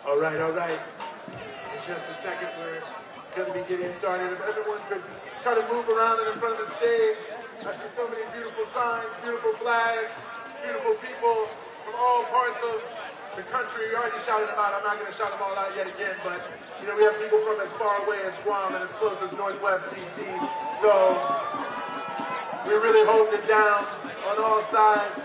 All right. In just a second, we're going to be getting started. If everyone's been trying to move around in front of the stage, I see so many beautiful signs, beautiful flags, beautiful people from all parts of the country. We already shouted them out. I'm not going to shout them all out yet again, but you know, we have people from as far away as Guam and as close as Northwest DC. So we're really holding it down on all sides.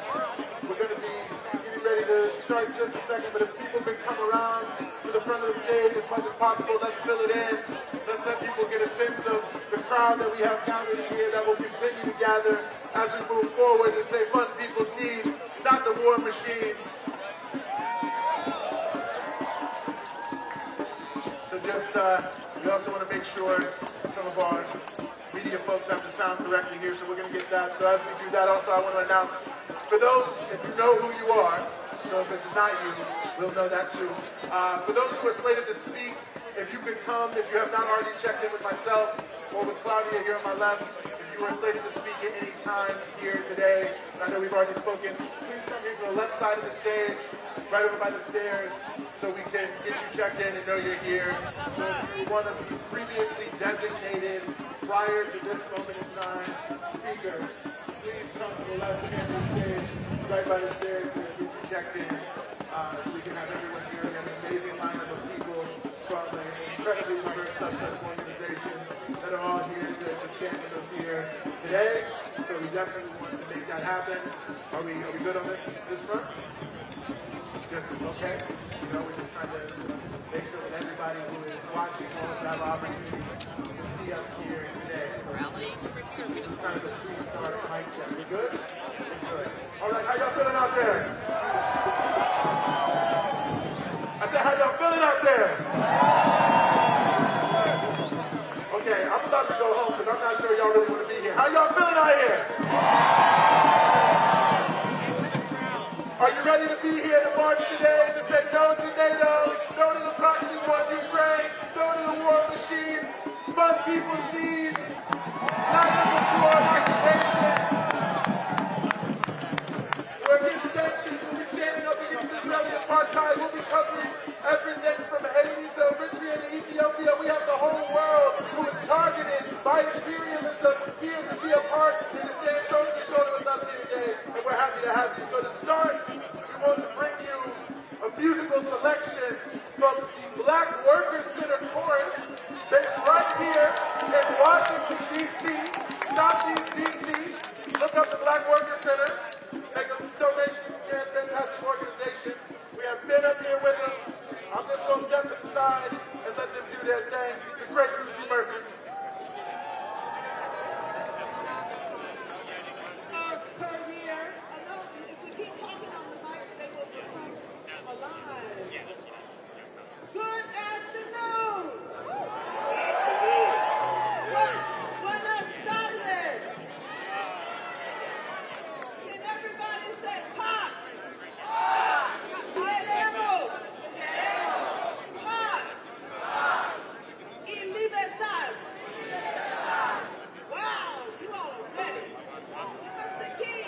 We're going to be getting ready to start in just a second, but if people can come around to the front of the stage as much as possible, let's fill it in. Let's let people get a sense of the crowd that we have gathered here that will continue to gather as we move forward and say fund people's needs, not the war machine. So just, we also want to make sure some of our media folks have the sound correctly here, so we're going to get that. So as we do that, also I want to announce, for those, if you know who you are, so if this is not you, we'll know that too. For those who are slated to speak, if you could come, if you have not already checked in with myself or with Claudia here on my left, if you are slated to speak at any time here today, I know we've already spoken, please come here to the left side of the stage, right over by the stairs, so we can get you checked in and know you're here. So if you're one of the previously designated, prior to this moment in time, speakers, please come to the left hand of the stage, right by the stairs, to get you checked in, so we can have everyone here. We have an amazing lineup of people from an incredibly diverse subset of organizations that are all here to stand with us here today. So we definitely want to make that happen. Are we good on this front? Just okay. You know, we're just trying to make sure that everybody who is watching will have an opportunity to see us here today. This is kind of a pre-start mic check. We good? Good. All right, how y'all feeling out there? I said, how y'all feeling out there? Okay, I'm about to go home because I'm not sure y'all really want to be here. How y'all feeling out here? Are you ready to be here to march today to say no to NATO, no to the proxy war in Ukraine, no to the war machine, fund people's needs, not looking for occupation? We're against sanctions. We'll be standing up against Israeli apartheid. We'll be covering everything from Haiti to Eritrea to Ethiopia. We have the whole world who is targeted by imperialism here to be a part and to stand shoulder to shoulder with us here today. And we're happy to have you. So to start, we want to bring you a musical selection from the Black Workers Center Chorus based right here in Washington, D.C., Southeast D.C. Look up the Black Workers Center. Make a donation to their fantastic organization. We have been up here with them. I'm just going to step to the side and let them do their thing. The great Lucy Murphy. Per year, if we keep talking on the mic, they will become alive. Good afternoon. Buenas tardes. Can everybody say paz? Queremos paz y libertad. Wow, you all are ready. Give us the key.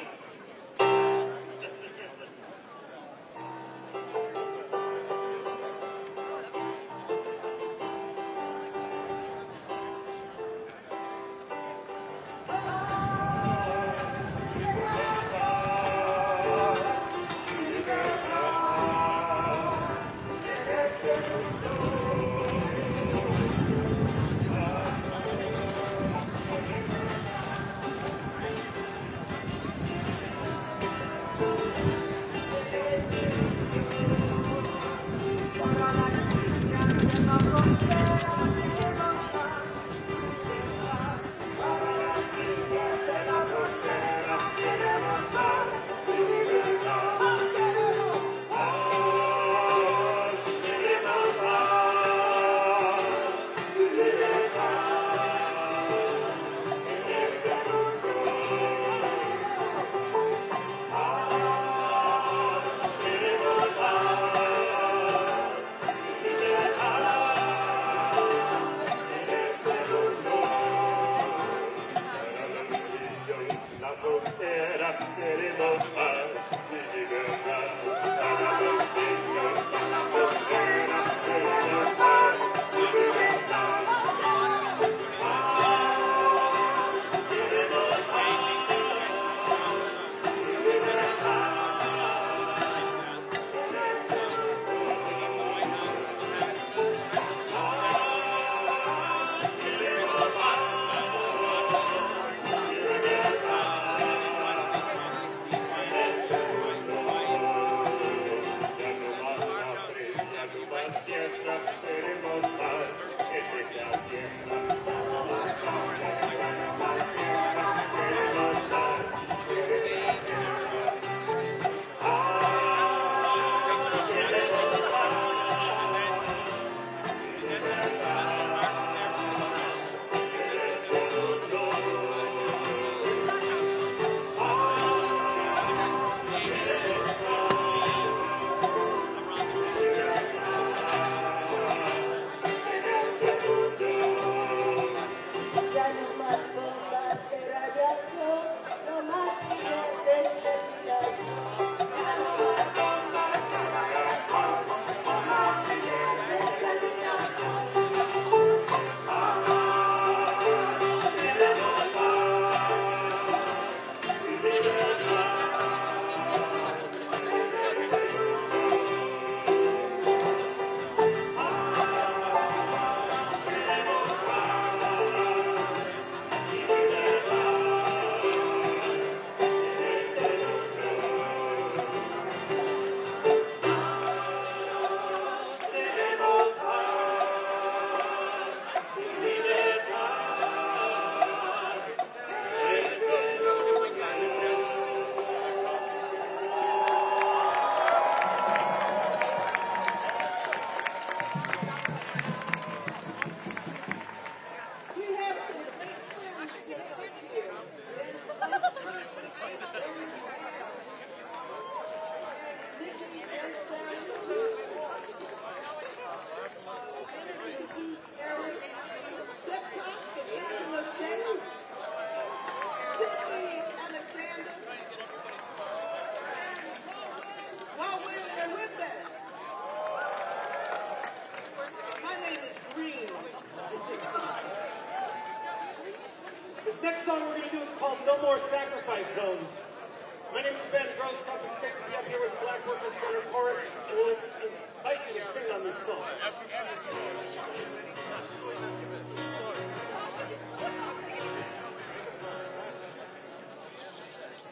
girls come and stick to be up here with the Black Workers Center chorus, and we'll invite you to sing on this song.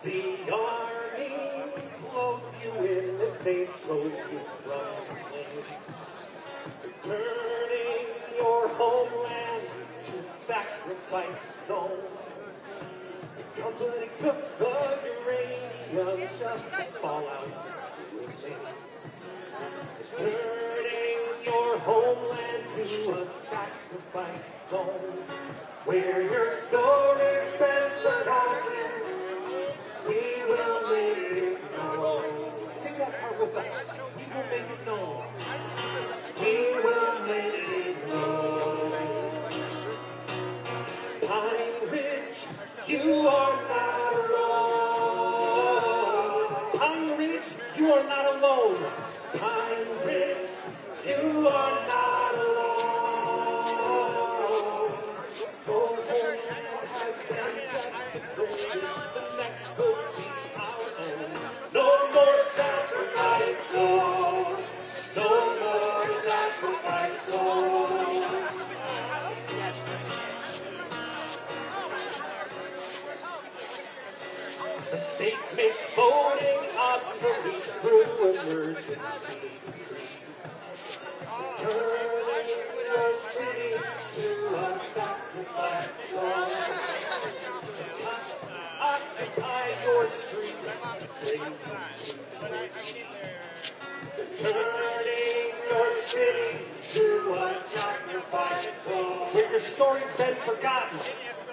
The army clothed you in the same clothes you from, returning your homeland to sacrifice zone. The company took the uranium just to fall out with me. Returning your homeland to a sacrifice zone where your story's been forgotten. We will make it known. Sing that part with us. We will make it known. We will make it known. Pine Ridge, you are not alone. Pine Ridge, you are not alone. Pine Ridge, you are not alone. Your homeland has been desecrated. The next will be our own. No more sacrifice, no. No more sacrifice, no. The state makes voting obsolete through emergency. Turning your city to a sacrifice zone. Occupy your street. Turning your city to a sacrifice zone. Where your story's been forgotten.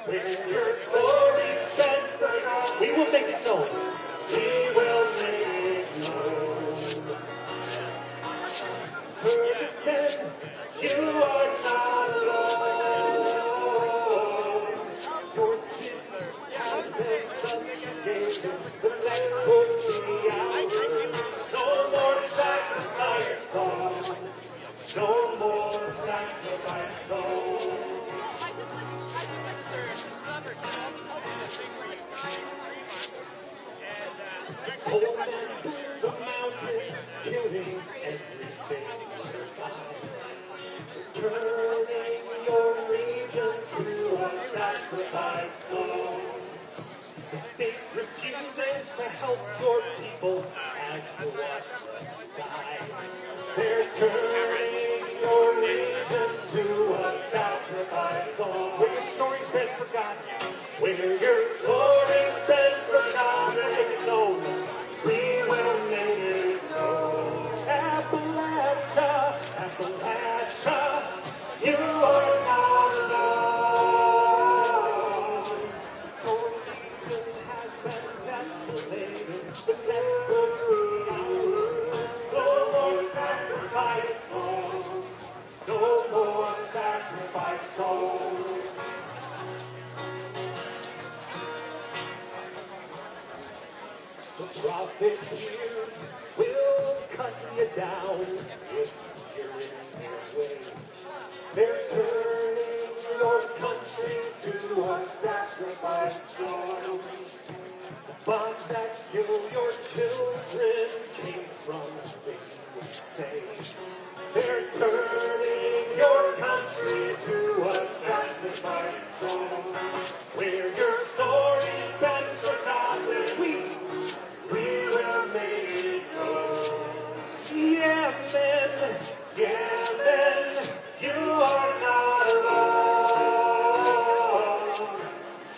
Where your story's been forgotten. We will make it known. We will make it known. Ferguson, you are not alone. Your city has been subjugated. The land will be ours. No more sacrifice zone. No more sacrifice zone. Cold men through the mountains, killing everything inside. Turning your region to a sacrifice zone. The state refuses to help your people as you watch them die. They're turning your region to a sacrifice zone. Where your story's been forgotten. Where your story's been forgotten. Make it known. We will make it known. Appalachia, Appalachia, you are not alone. Your region has been desolated. The next will be ours. No more sacrifice zone. No more sacrifice zone. The profiteers will cut you down if you're in their way. They're turning your country to a sacrifice zone. The bombs that kill your children came from the USA. They're turning your country to a sacrifice zone where your story's been forgotten. We will make it known. Yemen, Yemen, you are not alone.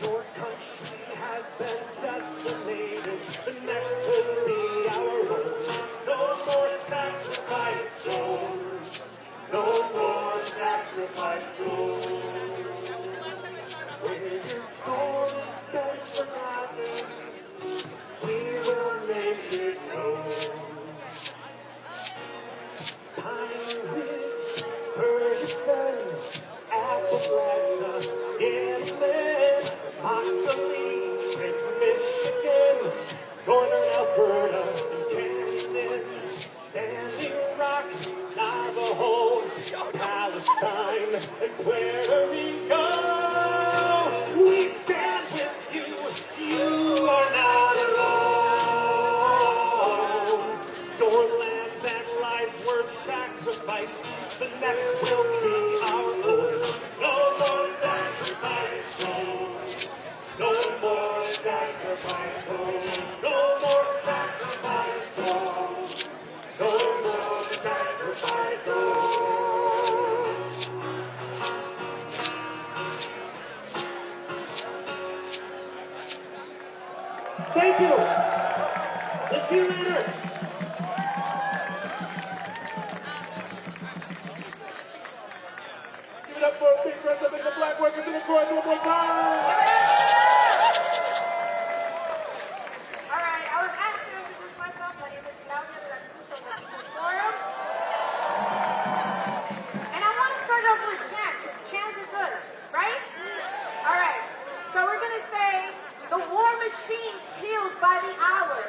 Your country has been decimated. The next will be our own. No more sacrifice zone. No more sacrifice zone. Where your story's been forgotten. We will make it known. Pine Ridge, Ferguson, Appalachia, Inland, Montgomery, Michigan, Northern Thank you. Let's see you later. Give it up for a big dress up in the black workers in the chorus one more time. All right, I was asked to introduce myself. My name is Claudia de la Cruz of the People's Forum. And I want to start off with chant, because chant is good, right? All right, so we're going to say, the war machine kills by the hour.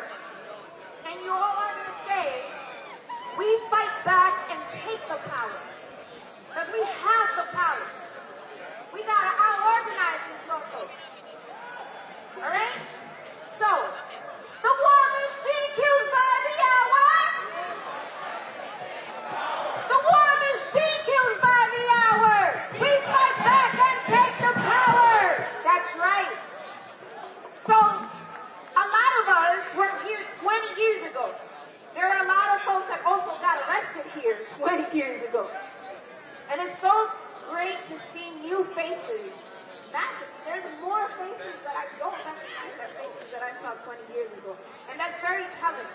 And you all are going to say, we fight back and take the power. Because we have the power. We got to out-organize these folks. All right? So, the war machine kills by the hour. The war machine kills by the hour. We fight back and take the power. That's right. So, a lot of us were here 20 years ago. There are a lot of folks that also got arrested here 20 years ago. And it's so great to see new faces. There's more faces that I don't recognize than faces that I saw 20 years ago. And that's very telling.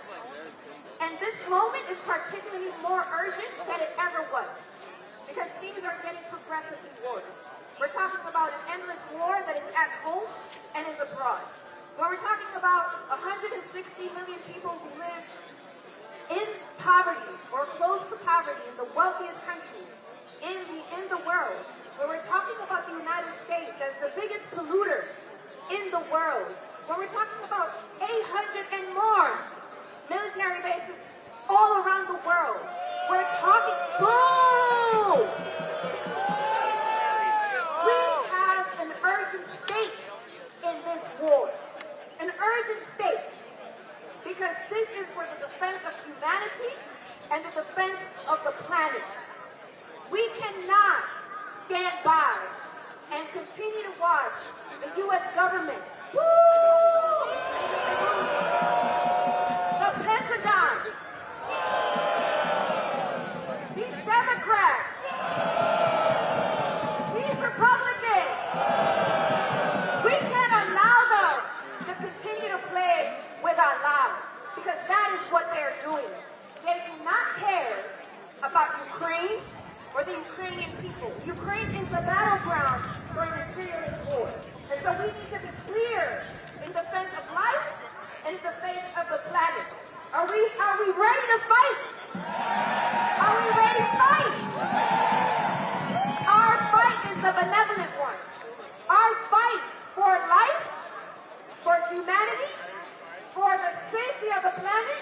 And this moment is particularly more urgent than it ever was. Because things are getting progressively worse. We're talking about an endless war that is at home and is abroad. When we're talking about 160 million people who live in poverty or close to poverty in the wealthiest countries in the world, when we're talking about the United States as the biggest polluter in the world, when we're talking about 800 and more military bases all around the world, we're talking, boom! We have an urgent state in this war. An urgent state. Because this is for the defense of humanity and the defense of the planet. We cannot stand by and continue to watch the U.S. government, the Pentagon, these Democrats, these Republicans. We can't allow them to continue to play with our lives, because that is what they're doing. They do not care about Ukraine or the Ukrainian people. Ukraine is the battleground for an imperialist war. And so we need to be clear in defense of life and in defense of the planet. Are we ready to fight? Are we ready to fight? Our fight is the benevolent one. Our fight for life, for humanity, for the safety of the planet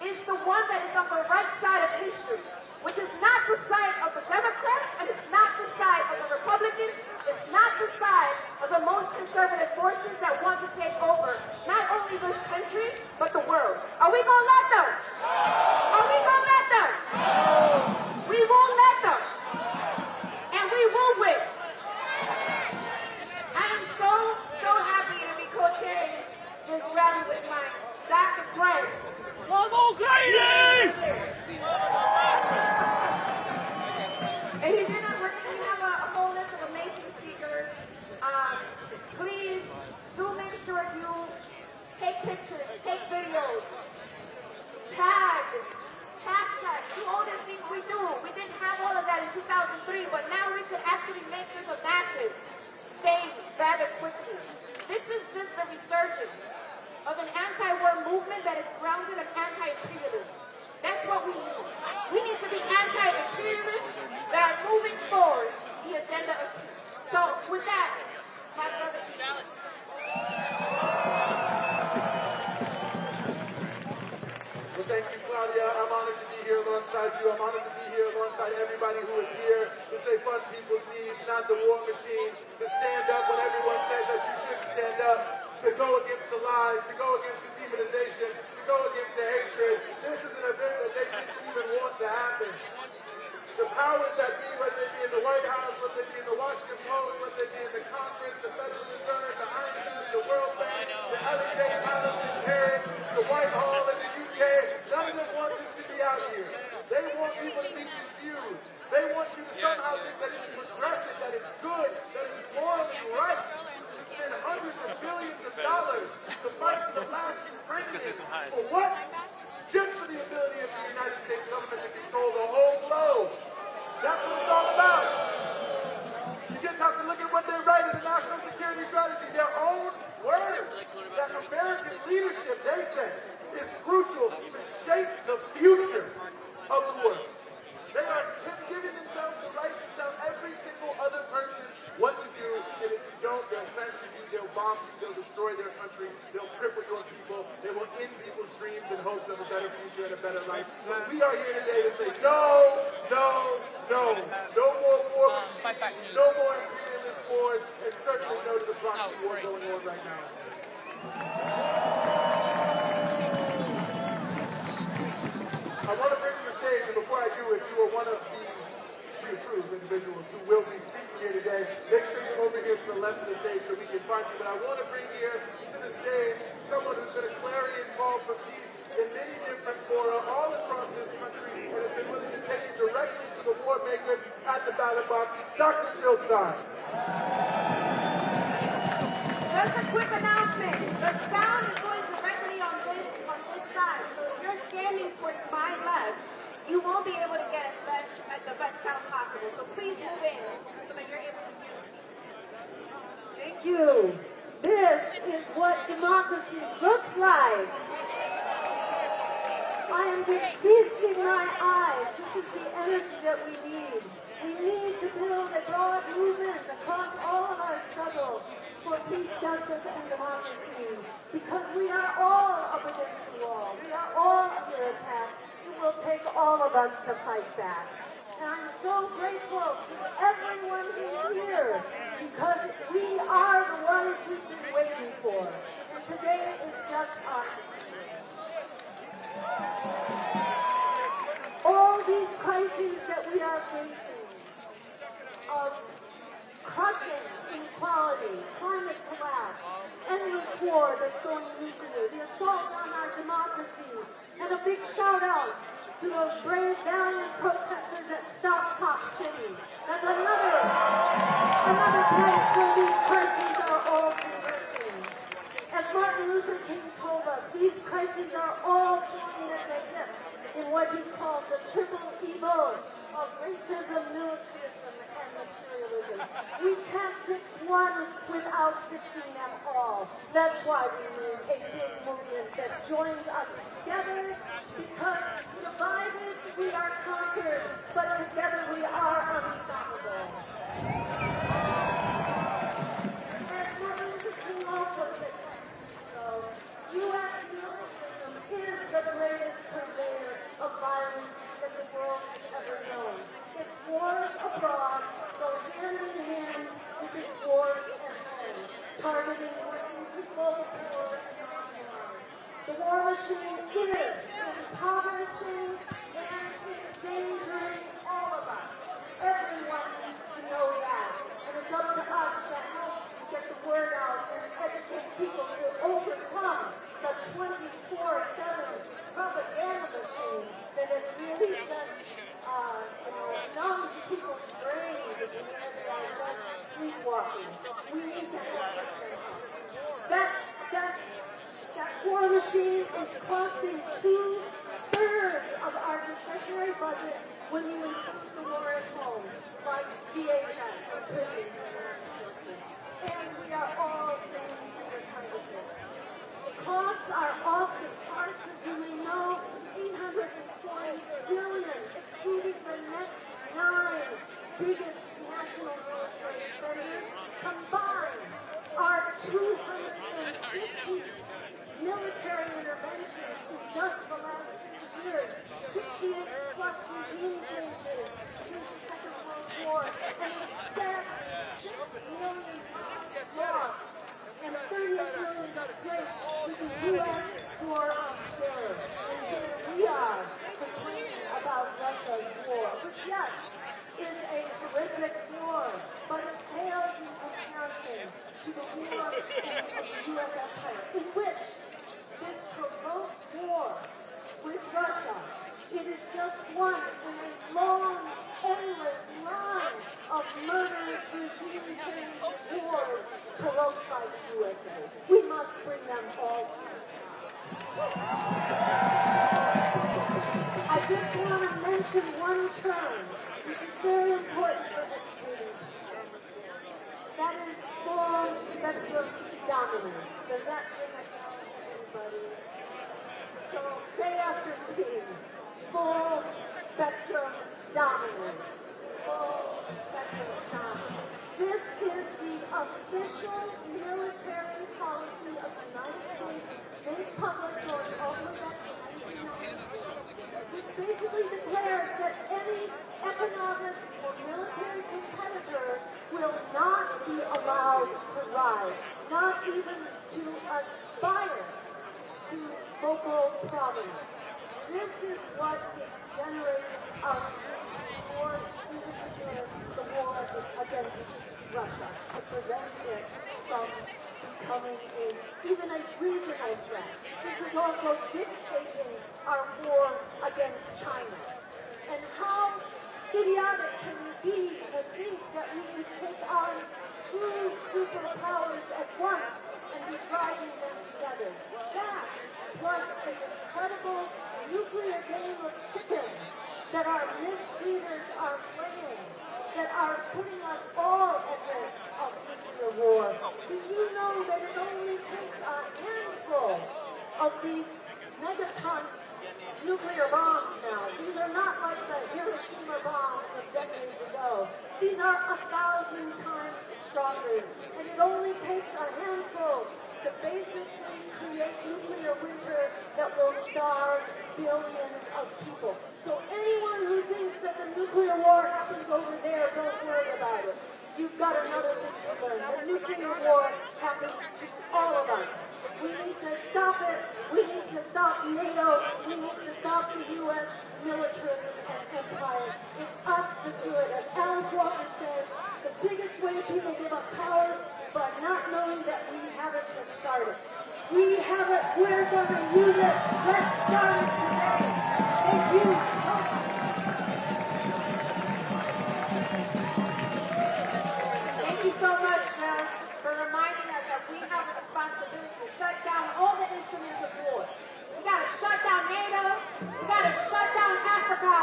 is the one that is on the right side of history, which is not the side of the Democrats, and it's not the side of the Republicans, it's not the side of the most conservative forces that want to take over not only this country, but the world. Are we going to let them? Are we going to let them? We won't let them. And we will win. I am so happy to be co-chairing this rally with my Dr. friend. And we're going to have a whole list of amazing speakers. Please do make sure you take pictures, take videos, tag, hashtag, do all the things we do. We didn't have all of that in 2003, but now we could actually make this a massive thing rather quickly. This is just the resurgence of an anti-war movement that is grounded in anti-imperialism. That's what we need. We need to be anti-imperialists that are moving forward the agenda of peace. So with that, my brother. Well, thank you, Claudia. I'm honored to be here alongside you. I'm honored to be here alongside everybody who is here to say fund people's needs, not the war machine, to stand up when everyone says that you should stand up, to go against the lies, to go against the demonization, to go against the hatred. This is an event that they didn't even want to happen. The powers that be, whether it be in the White House, whether it be in the Washington Post, whether it be in the Congress, the Federal Reserve, the IMF, the World Bank, the Elysee Palace in Paris, the Whitehall in the UK, none of them want this to be out here. They want people to be confused. They want you to somehow think that it's progressive, that it's good, that it's morally right to spend hundreds of billions of dollars to fight the last remnant for what? Just for the ability of the United States government to control the whole globe. That's what it's all about. You just have to look at what they write in the National Security Strategy, their own words, that American leadership, they say, is crucial to shape the future of the world. They are giving themselves the right to tell every single other person what to do, and if you don't, they'll sanction you, they'll bomb you, they'll destroy their country, they'll cripple your people, they will end people's dreams and hopes of a better future and a better life. But we are here today to say no, no, no. No more war machines, no more imperialist wars, and certainly no to the proxy war going on right now. I want to bring to the stage, and before I do, if you are one of the pre-approved individuals who will be speaking here today, make sure you're over here to the left of the stage so we can find you. But I want to bring here to the stage someone who's been a clarion call for peace in many different fora all across this country and has been willing to take it directly to the war makers at the ballot box, Dr. Jill Stein. Just a quick announcement. The sound is going directly on this side. So if you're standing towards my left, you won't be able to get the best sound possible. So please move in so that you're able to hear. Thank you. This is what democracy looks like. I am just feasting my eyes. This is the energy that we need. We need to build a broad movement across all of our struggles for peace, justice, and democracy. Because we are all up against the wall. We are all under attack. It will take all of us to fight back. And I'm so grateful to everyone who's here because we are the ones we've been waiting for. And today is just our all these crises that we are facing of crushing inequality, climate collapse, endless war that's going nuclear, the assault on our democracies, and a big shout out to those brave, valiant protesters at Stop Cop City. That's another place where these crises are all converging. As Martin Luther King told us, these crises are all showing us a gift in what he calls the triple evils of racism, militarism, and materialism. We can't fix one without fixing them all. That's why we need a big movement that joins us together, because divided we are conquered, but together we are unstoppable. As Martin Luther King also said, U.S. militarism is the greatest purveyor of violence that the world has ever known. Its wars abroad go hand in hand with its wars at home, targeting working people, poor, and marginalized. The war machine is impoverishing and endangering all of us. Everyone needs to know that. And it's up to us to help get the word out and educate people to overcome the 24/7 propaganda machine that has really just numbed people's brains and they are just sleepwalking. We need to help them. That war machine is costing 2/3 of our discretionary budget when you include the war at home, like DHS or prisons. And we are all paying for the targeted. The costs are off the charts, as you may know, $840 billion, exceeding the next 9 biggest national military spenders combined. Our 250 military interventions in just the last 6 years, 68 plus regime changes since the Second World War, and instead 6 million lost and 38 million displaced to the U.S. war on terror. And here we are complaining about Russia's war, which yes, is a horrific war, but it pales in comparison to the war of the U.S. empire, in which this provoked war with Russia, it is just one in a long, endless line of murderous regime change wars provoked by the USA. We must bring them all to mention one term, which is very important for this meeting. That is full spectrum dominance. Does that ring a bell to anybody? So say after me, full spectrum dominance. Full spectrum dominance. This is the official military policy of the United States, made public going all the way back to 1992, which basically declares that any economic or military competitor will not be allowed to rise, not even to aspire to local prominence. This is what is generating our war, in particular the war against Russia, to prevent it from becoming even a regional threat. This is also dictating our war against China. And how idiotic can we be to think that we can take on two superpowers at once and be driving them together? That was an incredible nuclear game of chicken that our misleaders are playing, that are putting us all at risk of nuclear war. Do you know that it only takes a handful of these megaton nuclear bombs now? These are not like the Hiroshima bombs of decades ago. These are 1,000 times stronger. And it only takes a handful to basically create nuclear winter that will starve billions of people. So anyone who thinks that the nuclear war happens over there, don't worry about it. You've got another thing to learn. The nuclear war happens to all of us. We need to stop it. We need to stop NATO. We need to stop the U.S. military and empire. It's us to do it. As Alice Walker says, the biggest way people give up power by not knowing that we have it to start it. We have it. We're going to use it. Let's start it today. Thank you. Thank you so much for reminding us that we have a responsibility to shut down all the instruments of war. We got to shut down NATO. We got to shut down Africa.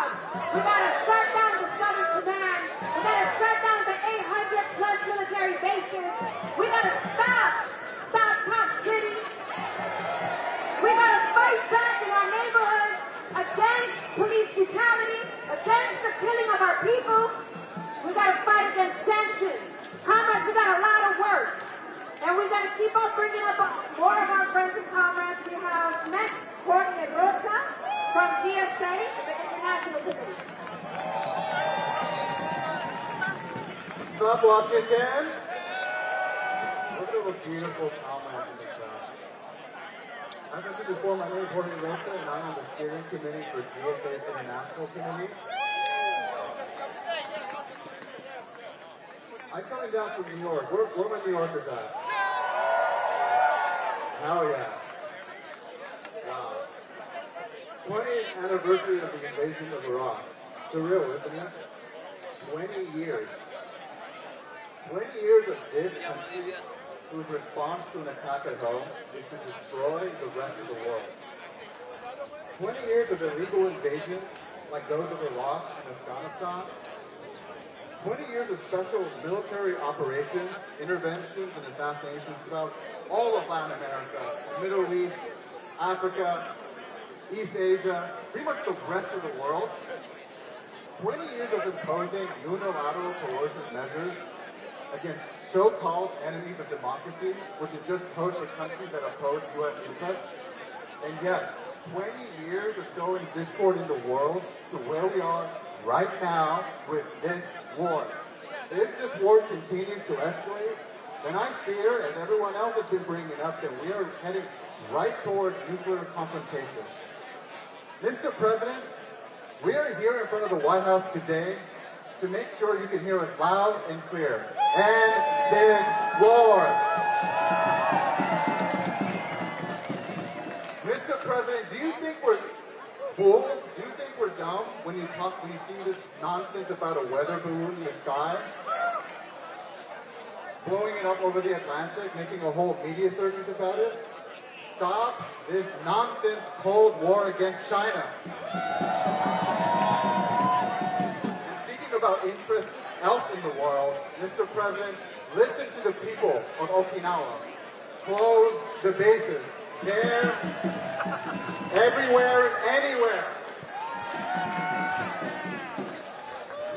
We got to shut down the Southern Command. We got to shut down the 800 plus military bases. We got to stop Top City. We got to fight back in our neighborhoods against police brutality, against the killing of our people. We got to fight against sanctions. Comrades, we got a lot of work. And we're going to keep on bringing up more of our friends and comrades. We have next Jorge Rocha from DSA, the International Committee. Stop Washington. Look at the beautiful comments in the crowd. As I said before, my name is Jorge Rocha, and I'm on the steering committee for DSA's International Committee. I'm coming down from New York. Where my New Yorkers at? Hell yeah. Wow. 20th anniversary of the invasion of Iraq. Surreal, isn't it? 20 years. 20 years of this country whose response to an attack at home is to destroy the rest of the world. 20 years of illegal invasion like those of Iraq and Afghanistan. 20 years of special military operations, interventions, and assassinations throughout all of Latin America, Middle East, Africa, East Asia, pretty much the rest of the world. 20 years of imposing unilateral coercive measures against so-called enemies of democracy, which is just opposed to countries that oppose U.S. interests. And yet, 20 years of sowing discord in the world to where we are right now with this war. If this war continues to escalate, then I fear, as everyone else has been bringing up, that we are heading right toward nuclear confrontation. Mr. President, we are here in front of the White House today to make sure you can hear us loud and clear. End this war! Mr. President, do you think we're fools? Do you think we're dumb when you see this nonsense about a weather balloon in the sky? Blowing it up over the Atlantic, making a whole media circus about it? Stop this nonsense Cold War against China. about interests else in the world, Mr. President, listen to the people of Okinawa. Close the bases. There, everywhere, and anywhere.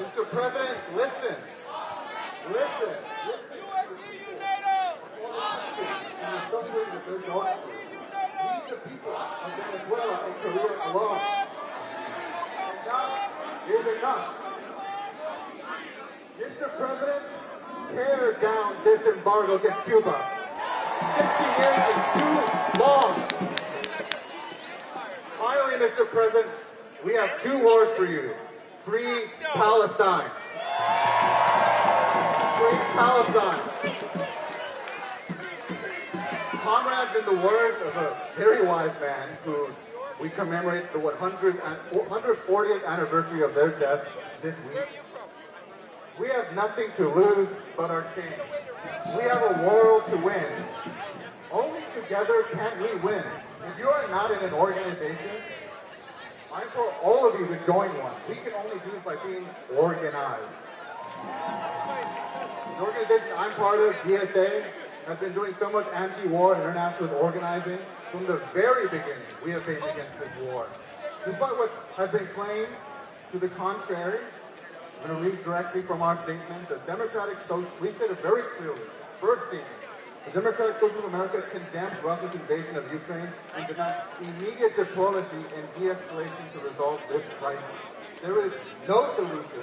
Mr. President, listen. Listen. And the suffering that they're going through. Leave the people of Venezuela and Korea alone. Enough is enough. Mr. President, tear down this embargo against Cuba. 60 years is too long. Finally, Mr. President, we have two words for you. Free Palestine. Free Palestine. Comrades, in the words of a very wise man who we commemorate the 140th anniversary of their death this week, we have nothing to lose but our change. We have a world to win. Only together can we win. If you are not in an organization, I implore all of you to join one. We can only do this by being organized. The organization I'm part of, DSA, has been doing so much anti-war and international organizing. From the very beginning, we have been against this war. Despite what has been claimed to the contrary, I'm going to read directly from our statement. The Democratic Social, we said it very clearly. First statement, the Democratic Social of America condemns Russia's invasion of Ukraine and demands immediate diplomacy and de-escalation to resolve this crisis. There is no solution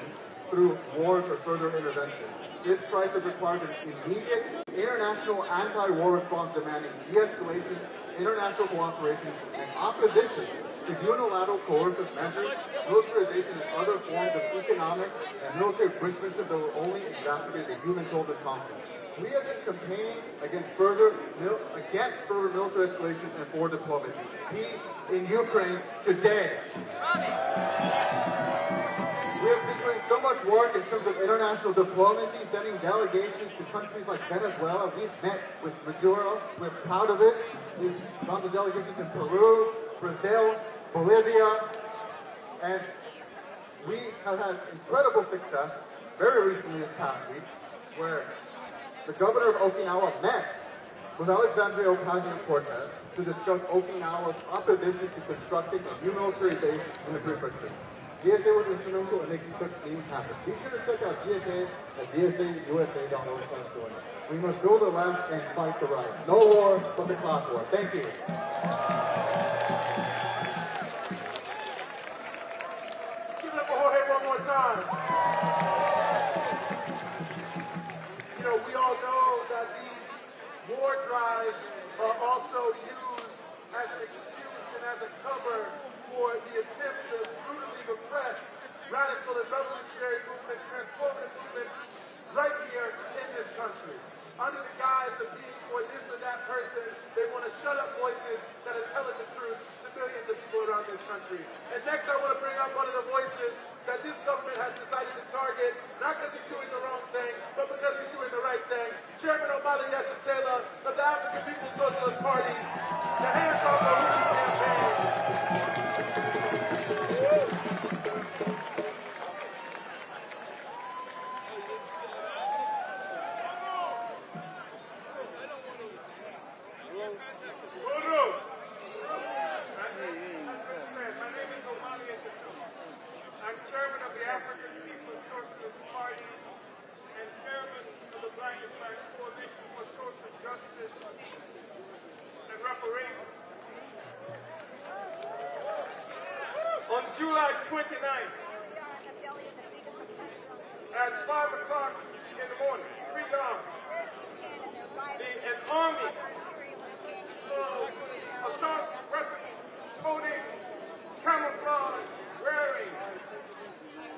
through wars or further intervention. This crisis requires an immediate international anti-war response demanding de-escalation, international cooperation, and opposition to unilateral coercive measures, militarization, and other forms of economic and military brinkmanship that will only exacerbate the human toll of the conflict. We have been campaigning against further military escalation and for diplomacy. Peace in Ukraine today. We have been doing so much work in terms of international diplomacy, sending delegations to countries like Venezuela. We've met with Maduro. We're proud of it. We've gone to delegations in Peru, Brazil, Bolivia, and we have had incredible success very recently this past week, where the governor of Okinawa met with Alexandria Ocasio-Cortez to discuss Okinawa's opposition to constructing a new military base in the prefecture. GSA was instrumental in making such things happen. Be sure to check out GSA at gsausa.org/join. We must go the left and fight the right. No war but the class war. Thank you. Give it up for Jorge one more time. You know, we all know that these war drives are also used as an excuse and as a cover for the attempt to brutally repress radical and revolutionary movements, transformative movements right here in this country. Under the guise of being for this or that person, they want to shut up voices that are telling the truth to millions of people around this country. And next I want to bring up one of the voices that this government has decided to target, not because he's doing the wrong thing, but because he's doing the right thing. Chairman Omali Yeshitela of the African People's Socialist Party, the Hands Off Burundi campaign. I'm chairman of the African People's Socialist Party and chairman of the Black and Black Coalition for Social Justice and Reparations. On July 29th, at 5 o'clock in the morning, 3 dawn, an army of assault weapons holding camouflage wearing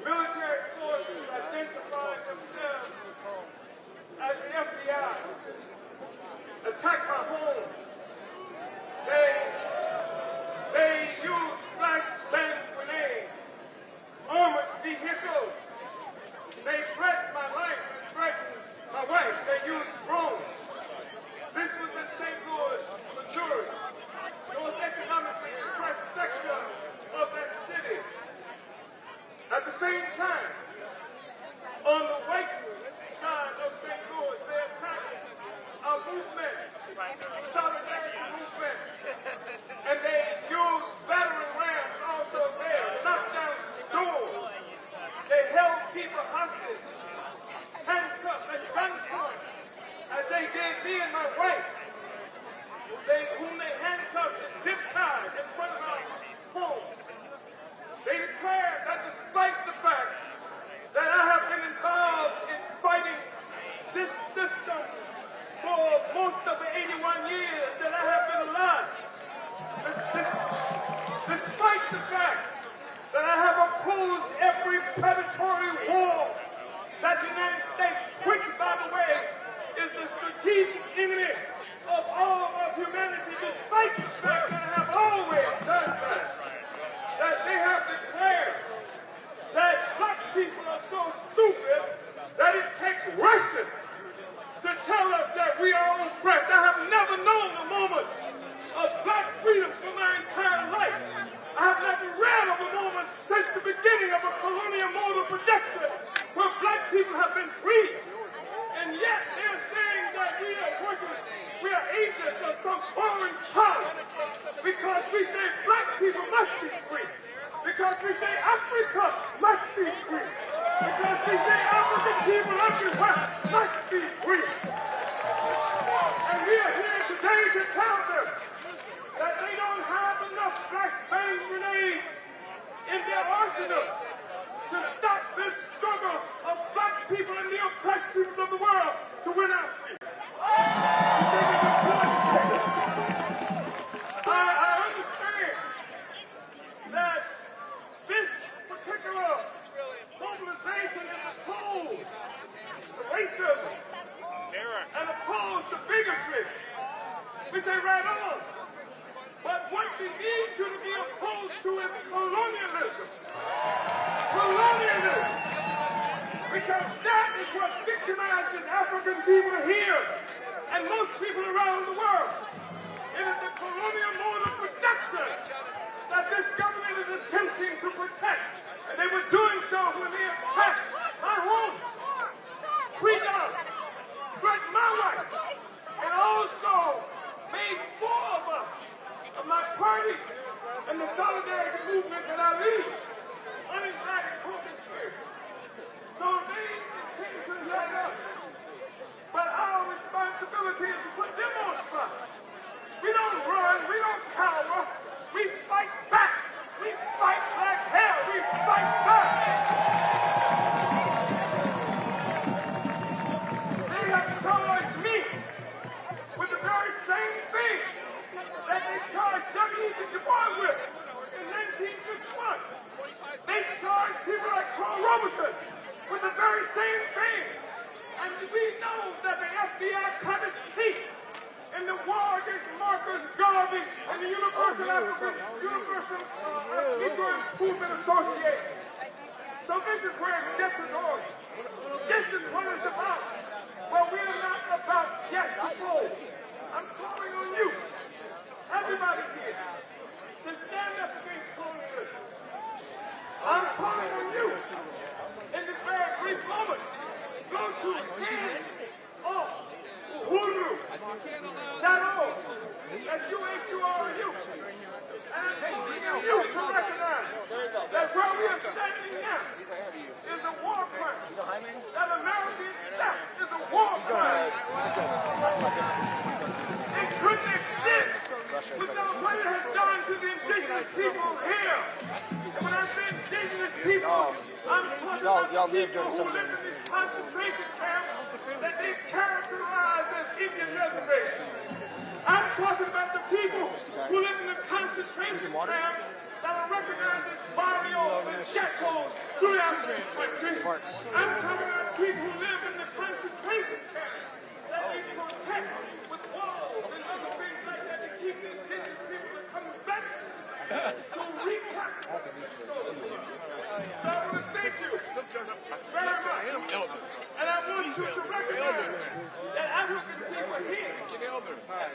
military forces identifying themselves as the FBI attacked my home. They used flashbang grenades, armored vehicles. They threatened my life and threatened my wife. They used drones. This was in St. Louis, Missouri. It was Because we say Africa must be free. Because we say African people everywhere must be free. And we are here today to tell them that they don't have enough flashbang grenades in their arsenal to stop this struggle of black people and the oppressed people of the world to win our freedom. I understand that this particular mobilization is opposed to racism and opposed to bigotry. We say right on. But what we need you to be opposed to is colonialism. Colonialism. Because that is what victimizes African people here and most people around the world. It is the colonial mode of production that this government is attempting to protect. And they were doing so when they attacked my home, freedom, threatened my life, and also made 4 of us, of my party, and the solidarity movement that I lead, uninvited co-conspirators. So they intend to let us. But our responsibility is to put them on trial. We don't run, we don't cower, we fight back. We fight like hell, we fight back. They have charged me with the very same thing that they charged W.E.B. Du Bois with in 1951. They charged people like Paul Robeson with the very same thing. And we know that the FBI cut its teeth in the war against Marcus Garvey and the Universal Negro Improvement Association. So this is where it gets us on. This is what it's about. But we're not about get control. I'm calling on you, everybody here, to stand up against colonialism. I'm calling on you in this very brief moment. Go to Uhuru.org. That's U-H-U-R-U. And I'm calling on you to recognize that where we are standing now is a war crime. That American theft is a war crime. It couldn't exist without what it has done to the indigenous people here. And when I say indigenous people, I'm talking about the people who live in these concentration camps that they characterize as Indian reservations. I'm talking about the people who live in the concentration camps that are recognized as barrios and ghettos throughout this country. I'm talking about people who live in the concentration camps that they protect with walls and other things like that to keep the indigenous people from coming back to recapture. So I want to thank you very much. And I want you to recognize that African people here,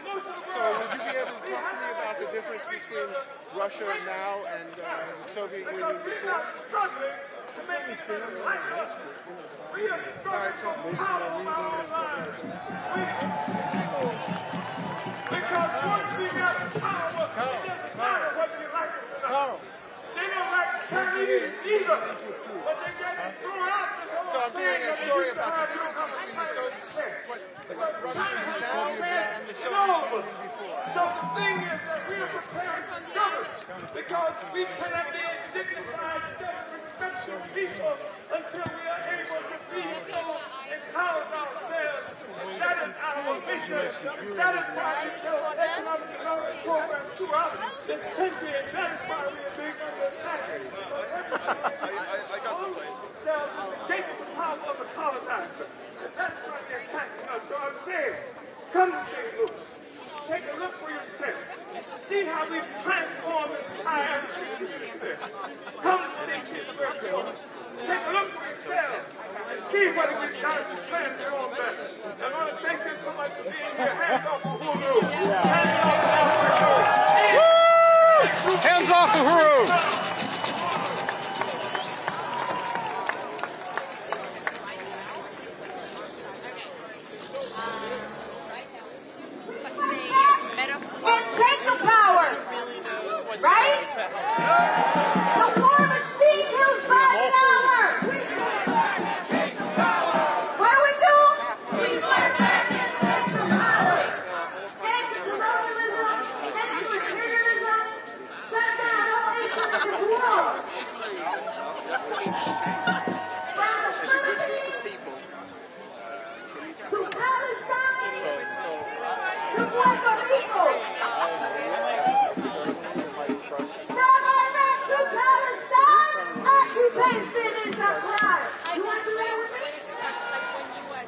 most of the So world, would you be able to talk to me about the difference between Russia now and the Soviet Union because we're before? not struggling to make it like us. We are struggling for power of our own lives. Because once we got power, it doesn't matter whether you like us or not. They don't like Chinese either, but they get it thrown out this whole So I'm thing doing a that they story used to about have the difference between the Soviet, what Russia is now and the Soviet Union before. So the thing is that we are preparing to struggle because we cannot be a dignified, self-respectful people until we are able to be able and house ourselves. That is our mission. That is why we build economic development programs throughout this country, and that is why we are being under attack. I got the same. Escape the power of the colonizer. And that's why they're attacking us. So I'm saying, come to St. Louis. Take a look for yourself. See how we've transformed this entire city. Come to St. Louis. Take a look for yourself and see what we've done to transform that. I want to thank you so much for being here. Hands off Uhuru. Hands off Uhuru! And take the power, right? The War machine kills by the hour. What do? We fight back and take the power. Anti-colonialism, anti-imperialism, shut down all economic war. From the Philippines to Palestine to Puerto Rico. From Iraq to Palestine, occupation is a crime. You want to do that with me?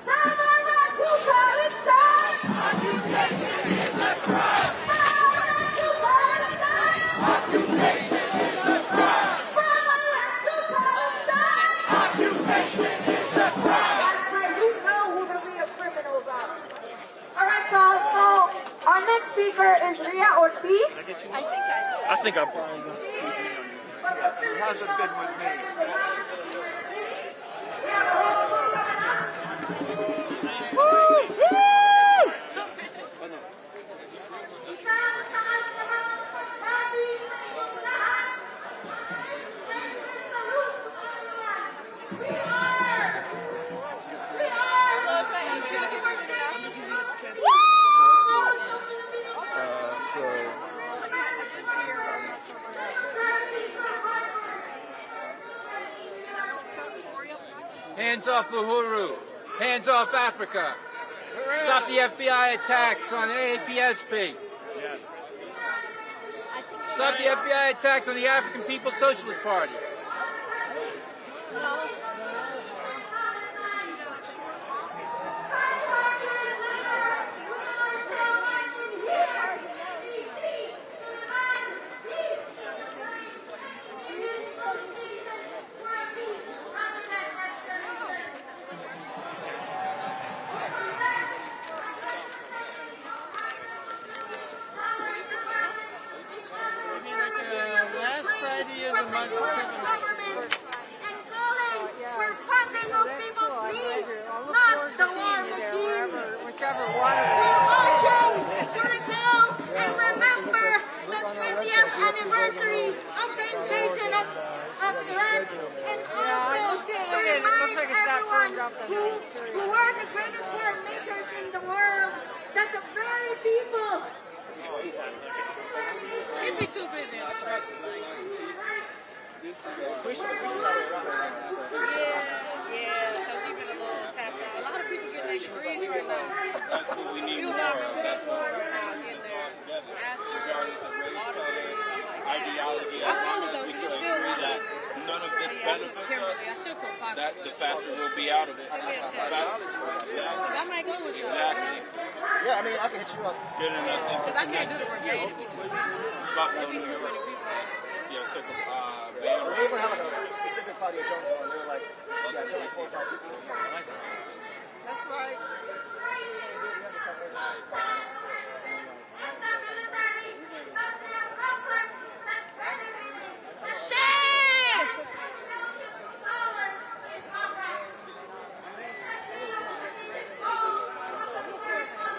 From Iraq to Palestine, occupation is a crime. From Iraq to Palestine, occupation is a crime. From Iraq to Palestine, occupation is a crime. That's right. You know who the real criminals are. All right, y'all. So our next speaker is Ria Ortiz. I think I'm probably going to speak on you. It hasn't been with me. Hands off Uhuru. Hands off Africa. Stop the FBI attacks on APSP. Stop the FBI attacks on the African People's Socialist Party. Last Friday of the month. We're funding those people's needs, not the war machine. Whichever one. We're marching to rebuild and remember the 50th anniversary of the invasion of Iraq, and also to remind everyone who are the greatest war makers in the world that the very people. He'd be too busy. Yeah, so she been a little tapped out. A lot of people getting their degrees right now. That's what we need You more about of. That's what right now getting their regardless of race, ideology, I as feel long it as though, we you can still agree want that none of this benefits Kimberly, I us, should put pocket that the faster we'll be out of it. Because I might go with you. Exactly. Yeah, I mean, I can hit you up. Getting us Because I can't do the work. Yeah, it'd be too many. Buffalo, It'd be New too York. many people. Yeah, took a We van. even have like a specific Claudia Jones one. They were like, yeah, I said like 4 or 5 people. That's right.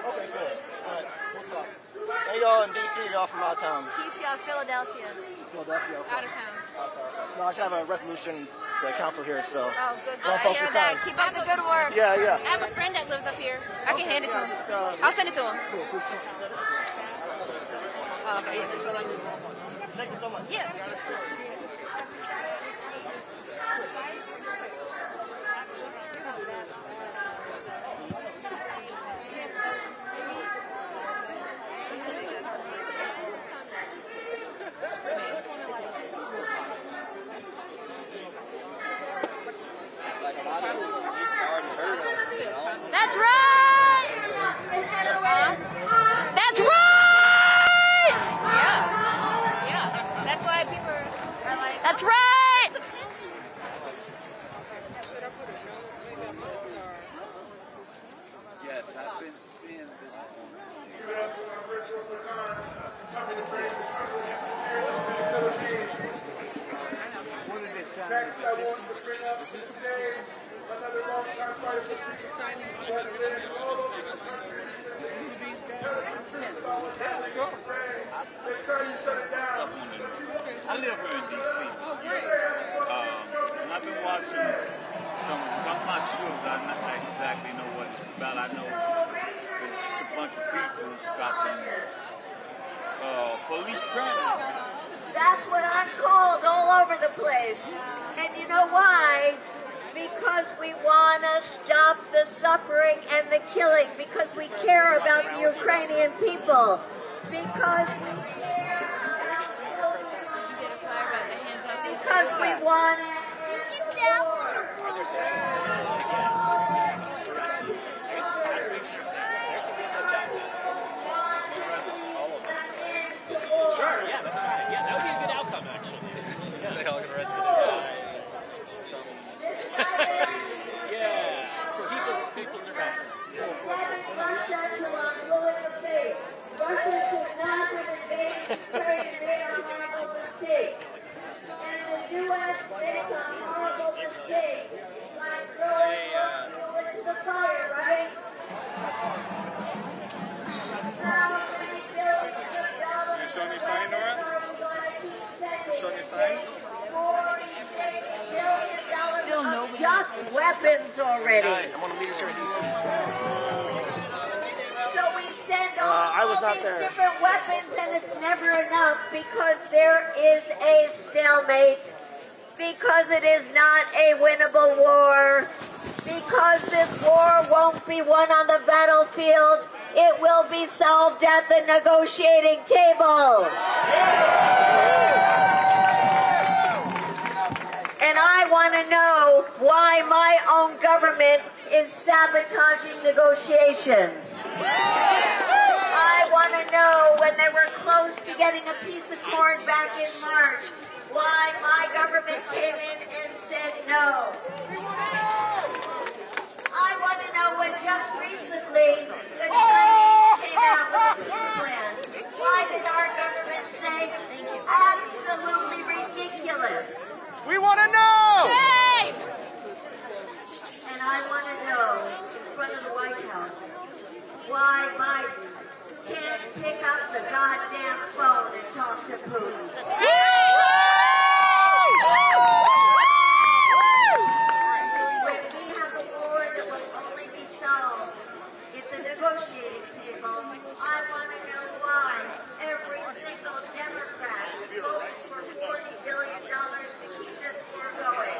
Okay, cool. All right, we'll talk. Hey, y'all in D.C., y'all from out of town. PCL Philadelphia. Philadelphia, okay. Out of town. No, I just have a resolution, the council here, so. Oh, good. Don't I post hear your that. phone. Keep up the good work. Yeah, yeah. I have a friend that lives up here. I can hand it to him. Just, I'll send it to him. Cool, please come. Okay. Thank you so much. Yeah. That's right! That's right! Yeah. Yeah. That's why people are like, that's right! Yes, I've been seeing this. Give it up to our virtual baton, coming to bring the Philippines. Next, I want to bring up to the stage another long-time fighter for freedom who has been all over the country. Telling the truth about what's happening in Ukraine. They try to shut it down. I live here in D.C. unbiased. And you know why? Because we want to stop the suffering and the killing, because we care about the Ukrainian people, because we care about because we want Sure, yeah, that's right. Yeah, that would be a good outcome, actually. Yeah, they all get arrested. Yes, people's are best. Russia to unruly the faith. Russia should not have invaded Ukraine and made a horrible mistake. And the U.S. makes a horrible mistake, like throwing fuel into the fire, right? How many billions of dollars You showing your sign, Nora? are we going to keep sending? Showing your sign? $46 billion of just weapons already. I want to make sure these things. So we send all these different weapons, and it's never enough because there is a stalemate, because it is not a winnable war, because this war won't be won on the battlefield. It will be solved at the negotiating table. And I want to know why my own government is sabotaging negotiations. I want to know, when they were close to getting a piece of corn back in March, why my government came in and said no. I want to know when just recently the Chinese came out with a peace plan. Why did our government say absolutely ridiculous? We want to know! And I want to know, in front of the White House, why Biden can't pick up the goddamn phone and talk to Putin. When we have a war that will only be solved at the negotiating table, I want to know why every single Democrat votes for $40 billion to keep this war going.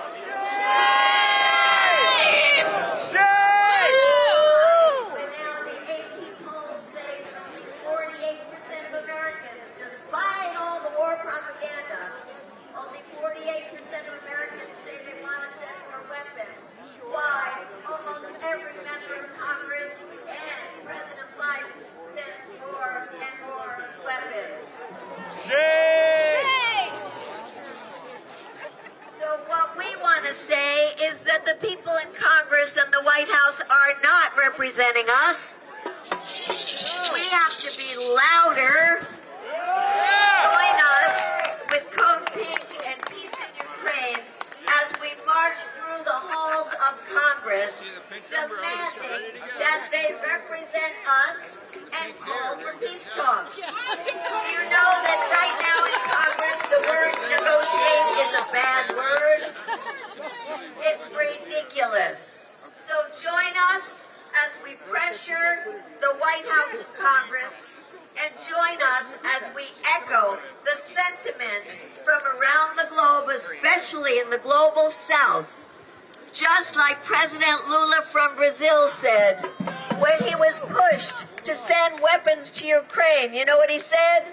When now the AP polls say that only 48% of Americans, despite all the war propaganda, only 48% of Americans say they want to send more weapons. Why? Almost every member of Congress and President Biden sends more and more weapons. So what we want to say is that the people in Congress and the White House are not representing us. We have to be louder. Join us with Code Pink and Peace in Ukraine as we march through the halls of Congress, demanding that they represent us and call for peace talks. Do you know that right now in Congress the word negotiate is a bad word? It's ridiculous. So join us as we pressure the White House and Congress, and join us as we echo the sentiment from around the globe, especially in the global south. Just like President Lula from Brazil said when he was pushed to send weapons to Ukraine. You know what he said?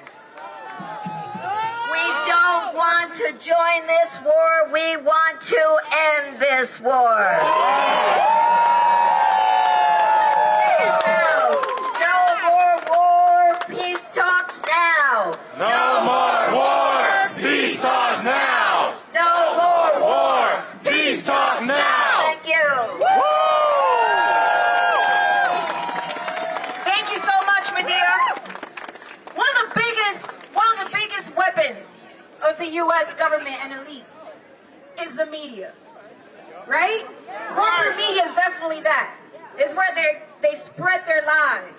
We don't want to join this war. We want to end this war. Say it now. No more war. Peace talks now. No more war! Peace talks now! No more War! Peace talks now! Thank you. Thank you so much, Medea. One of the biggest weapons of the U.S. government and elite is the media, right? Corporate media is definitely that. It's where they spread their lies.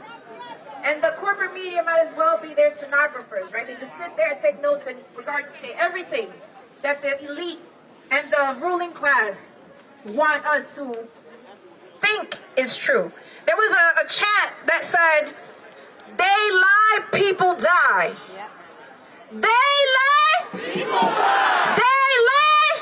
And the corporate media might as well be their stenographers, right? They just sit there and take notes in regard to everything that the elite and the ruling class want us to think is true. There was a chat that said, they lie, people die. They lie, people die. They lie,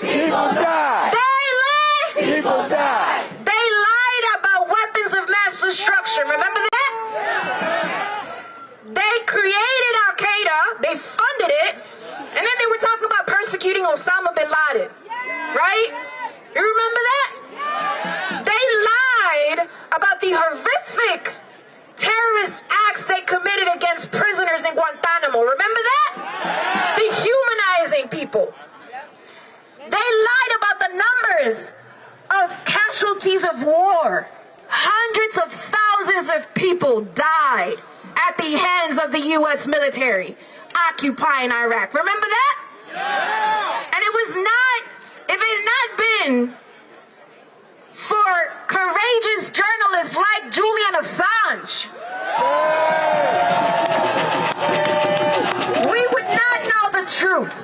Osama bin Laden, right? You remember that? They lied about the horrific terrorist acts they committed against prisoners in Guantanamo. Remember that? Dehumanizing people. They lied about the numbers of casualties of war. Hundreds of thousands of people died at the hands of the U.S. military occupying Iraq. Remember that? And it was not, if it had not been for courageous journalists like Julian Assange, we would not know the truth.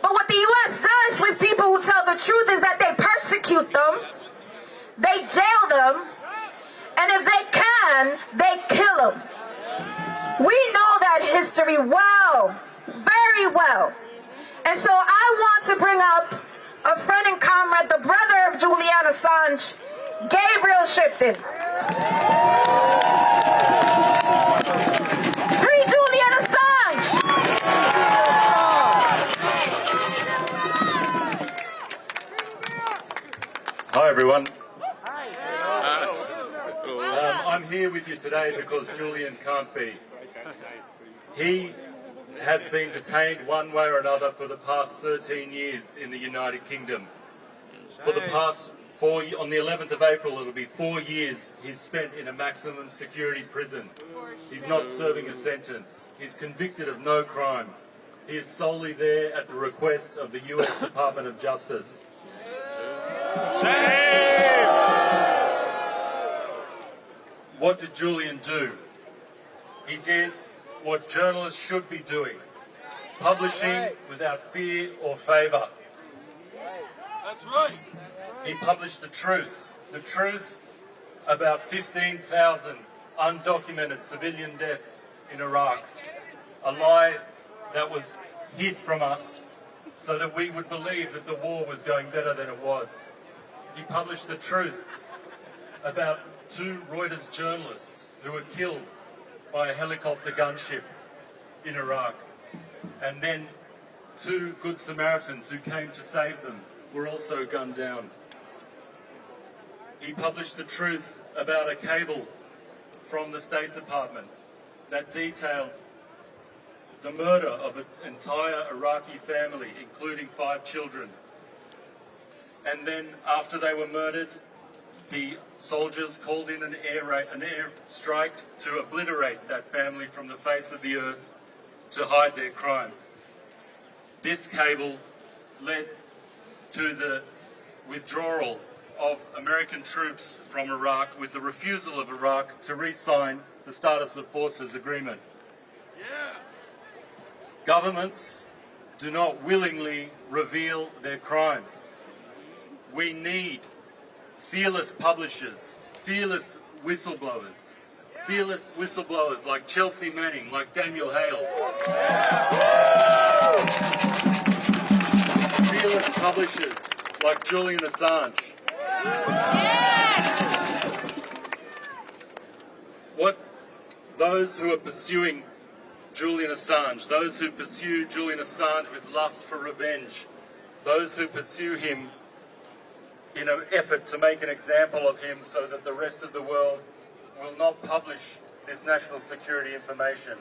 But what the U.S. does with people who tell the truth is that they persecute them, they jail them, and if they can, they kill them. We know that history well, very well. And so I want to bring up a friend and comrade, the brother of Julian Assange, Gabriel Shipton. Free Julian Assange! Hi everyone. I'm here with you today because Julian can't be. He has been detained one way or another for the past 13 years in the United Kingdom. For the past on the 11th of April, it'll be 4 years he's spent in a maximum security prison. He's not serving a sentence. He's convicted of no crime. He is solely there at the request of the US Department of Justice. What did Julian do? He did what journalists should be doing, publishing without fear or favour. That's right. He published the truth about 15,000 undocumented civilian deaths in Iraq, a lie that was hid from us so that we would believe that the war was going better than it was. He published the truth about 2 Reuters journalists who were killed by a helicopter gunship in Iraq, and then 2 Good Samaritans who came to save them were also gunned down. He published the truth about a cable from the State Department that detailed the murder of an entire Iraqi family, including 5 children. And then after they were murdered, the soldiers called in an air strike to obliterate that family from the face of the earth to hide their crime. This cable led to the withdrawal of American troops from Iraq, with the refusal of Iraq to re-sign the Status of Forces Agreement. Governments do not willingly reveal their crimes. We need fearless publishers, fearless whistleblowers like Chelsea Manning, like Daniel Hale. Fearless publishers like Julian Assange. What those who are pursuing Julian Assange, those who pursue Julian Assange with lust for revenge, those who pursue him in an effort to make an example of him so that the rest of the world will not publish this national security information.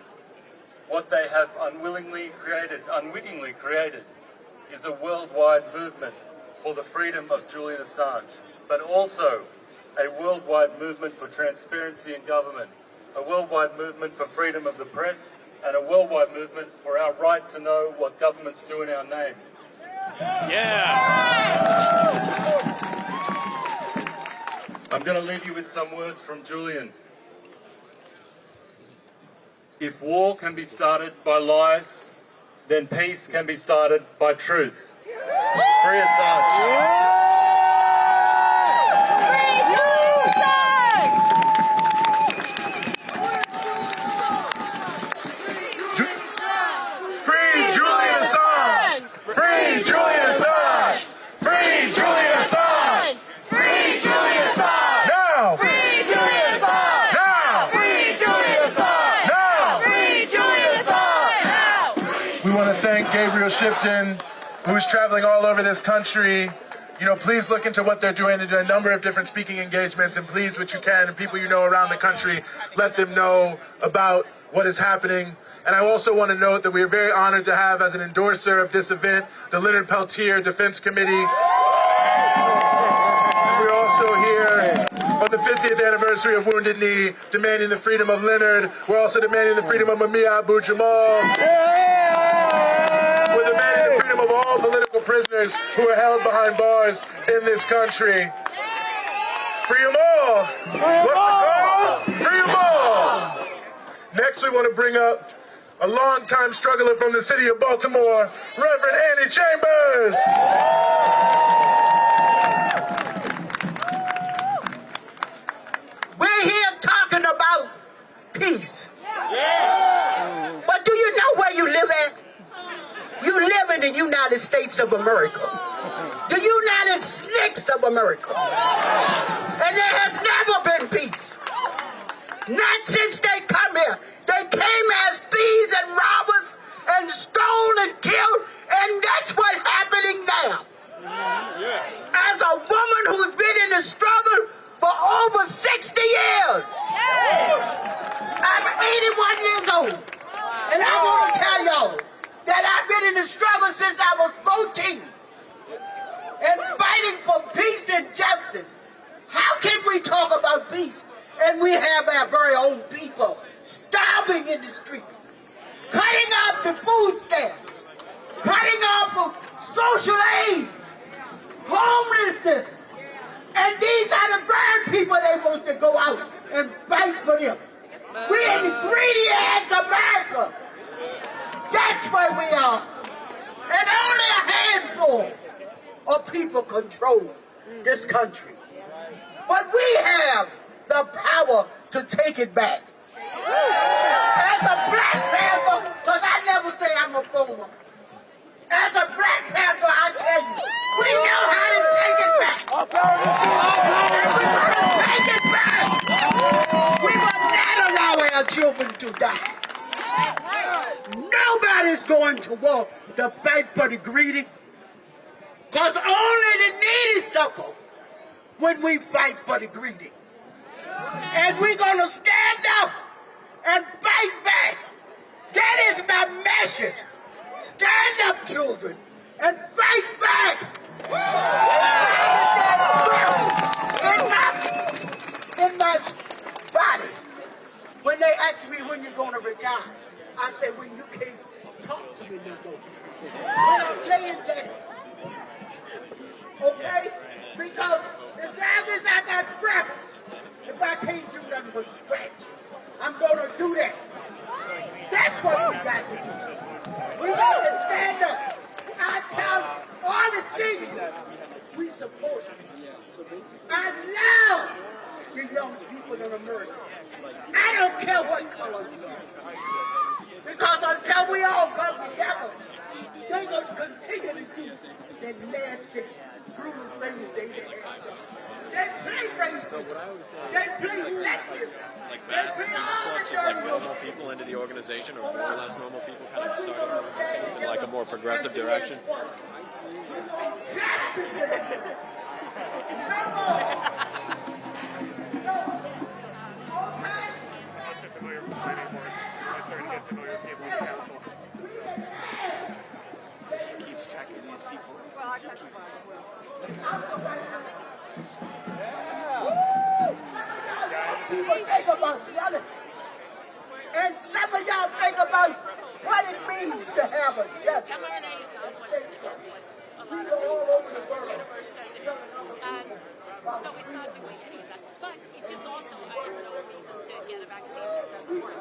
What they have unwittingly created is a worldwide movement for the freedom of Julian Assange, but also a worldwide movement for transparency in government, a worldwide movement for freedom of the press, and a worldwide movement for our right to know what governments do in our name. I'm going to leave you with some words from Julian. If war can be started by lies, then peace can be started by truth. Free Assange. Gabriel Shipton, who's traveling all over this country, you know, please look into what they're doing. They're doing a number of different speaking engagements, and please, what you can, and people you know around the country, let them know about what is happening. And I also want to note that we are very honored to have as an endorser of this event, the Leonard Peltier Defense Committee. And we're also here on the 50th anniversary of Wounded Knee, demanding the freedom of Leonard. We're also demanding the freedom of Mumia Abu-Jamal. We're demanding the freedom of all political prisoners who are held behind bars in this country. Free them all! What's the call? Free them all! Next, we want to bring up a longtime struggler from the city of Baltimore, Reverend Annie Chambers. We're here talking about peace. But do you know where you live at? You live in the United States of America. The United States of America. And there has never been peace. Not since they come here. They came as thieves and robbers and stole and killed, and that's what's happening now. As a woman who's been in the struggle for over 60 years. I'm 81 years old. And I want to tell y'all that I've been in the struggle since I was 14. And fighting for peace and justice. How can we talk about peace and we have our very own people starving in the street, cutting off the food stamps, cutting off of social aid, homelessness, and these are the very people they want to go out and fight for them. We're in greedy ass America. That's where we are. And only a handful of people control this country. But we have the power to take it back. As a Black Panther, because I never say I'm a former. As a Black Panther, I tell you, we know how to take it back. And we're going to take it back. We will not allow our children to die. Nobody's going to war to fight for the greedy. Because only the needy suffer when we fight for the greedy. And we're going to stand up and fight back. That is my message. Stand up, children, and fight back. In my body, when they ask me when you're going to retire, I say when you can't talk to me no more. When I'm laying there. Okay? Because as long as I got breath, if I can't do nothing but scratch, I'm going to do that. That's what we got to do. We got to stand up. I tell all the seniors, we support them. I love the young people in America. I don't care what color you are. Because until we all come together, they're going to continue to do that nasty, brutal things they did. They play racism. They play sexism. Like mass influx of like normal people into the organization, or more or less normal people kind of starting things in like a more progressive direction. She keeps track of these people. People think about the other. And some of y'all think about what it means to have a judge. We go all over the world. So it's not doing any of that. But it's just also, I have no reason to get a vaccine that doesn't work.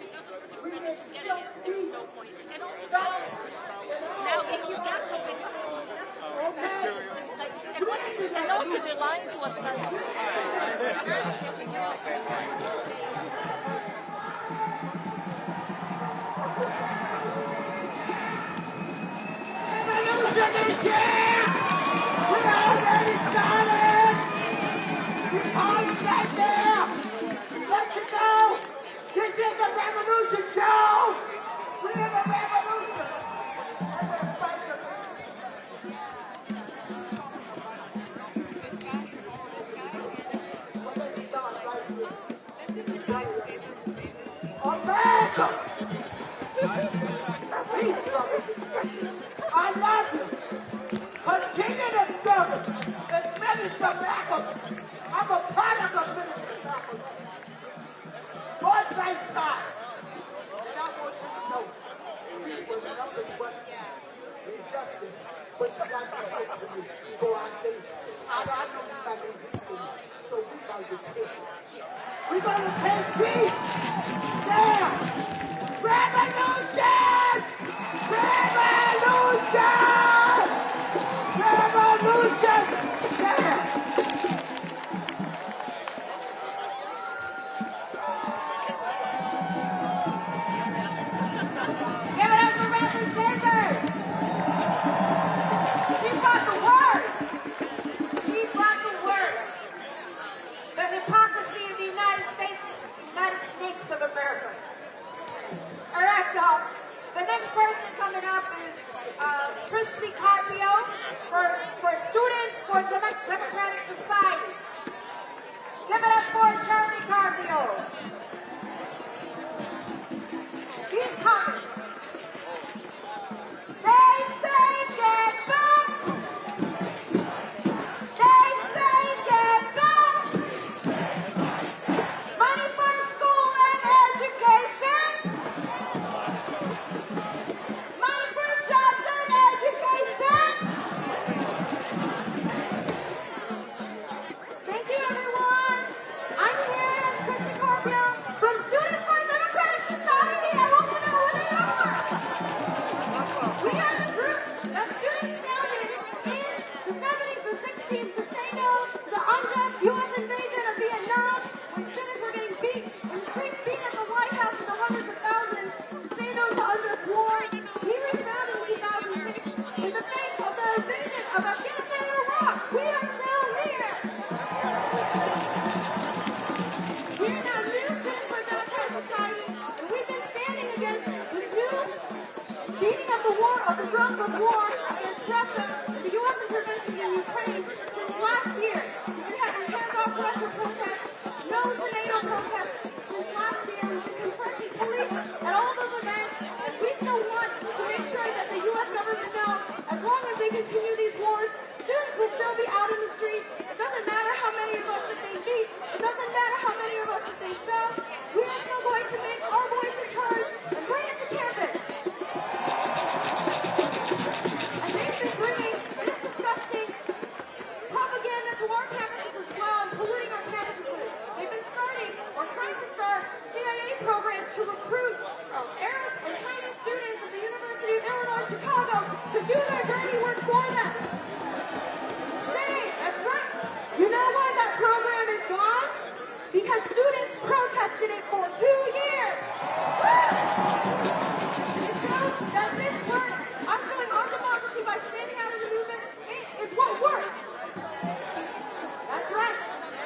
It doesn't work. We're not getting it. There's no point. And also, now if you get COVID, and also they're lying to us about This is a revolution, Joe! We have a revolution! the lack of, I'm a product of militant capitalism. God bless God. And I want you to know, it was nothing but injustice. But you got to fight for me for our things. I know you're not going to do for me. So we got to take it. We're going to take peace. Yeah. Revolution! Revolution! Revolution! Yeah. Give it up for Reverend Chambers. He brought the word. He brought the word. The hypocrisy of the United States of America. All right, y'all. The next person coming up is Christy Carpio for Students for Democratic Society. Give it up for Jeremy Carpio. He's coming. They say get back. They say get back. Money for school and education. Money for jobs and education. Thank you, everyone. I'm here at Christy Carpio from Students for Democratic Society. I want to know who they are. We are the group that students founded in the 70s and 60s to say no to the unjust U.S. invasion of Vietnam when students were getting beat and streets beat at the White House in the hundreds of thousands. Say no to unjust war. We were founded in 2006 in the face of the invasion of Afghanistan and Iraq. We are still here. We are now new Students for Democratic Society, and we've been standing against the new beating of the war, of the drums of war against Russia, the U.S. intervention in Ukraine since last year. We've been having hands-off Russia protests, no to NATO protests since last year. We've been confronting police at all those events, and we still want to make sure that the U.S. government knows as long as we continue these wars, students will still be out in the streets. It doesn't matter how many of us that they beat. It doesn't matter how many of us that they shove. We are still going to make our voices heard and bring it to campus. And they've been bringing this disgusting propaganda to our campuses as well and polluting our campuses. They've been starting or trying to start CIA programs to recruit Arab and Chinese students at the University of Illinois Chicago to do their dirty work for them. Shame, that's right. You know why that program is gone? Because students protested it for 2 years. It shows that this work, us doing our democracy by standing out in the movement, is what works. That's right.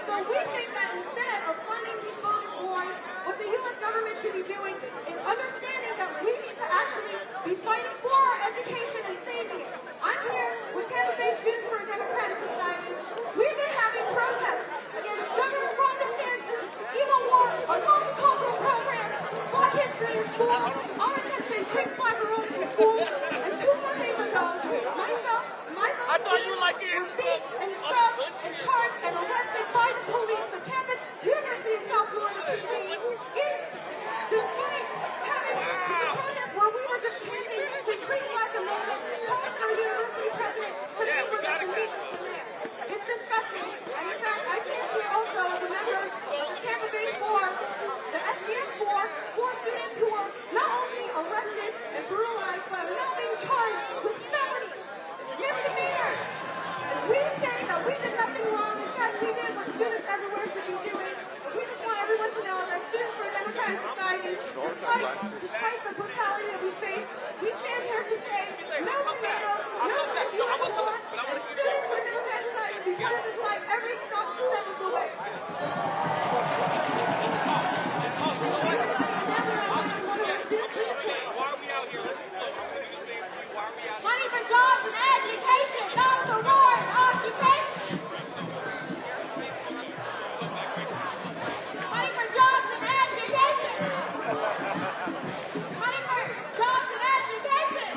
So we think that instead of funding these bogus wars, what the U.S. government should be doing is understanding that we need to actually be fighting for our education and saving it. I'm here with campus-based Students for a Democratic Society. We've been having protests against Governor Ron DeSantis' evil war on multicultural programs, Black history in schools, our attempt to increase Black enrollment in schools, and 2 Mondays ago, myself and my fellow students were beat and shoved and charged and arrested by the police, the campus, University of South Florida, despite having a protest where we were just chanting to increase Black enrollment, calling for a university president to be with us and meet us there. It's disgusting. And in fact, I stand here also as a member of the campus-based for the SGN for 4 students who were not only arrested and brutalized, but are now being charged with felony misdemeanors. And we say that we did nothing wrong. In fact, we did what students everywhere should be doing. And we just want everyone to know that Students for a Democratic Society, despite the brutality that we face, we stand here to say no to NATO, no to the U.S. war, and Students for a Democratic Society be part of this fight every step of the way. Money for jobs and education, not for war and occupation. Money for jobs and education. Money for jobs and education.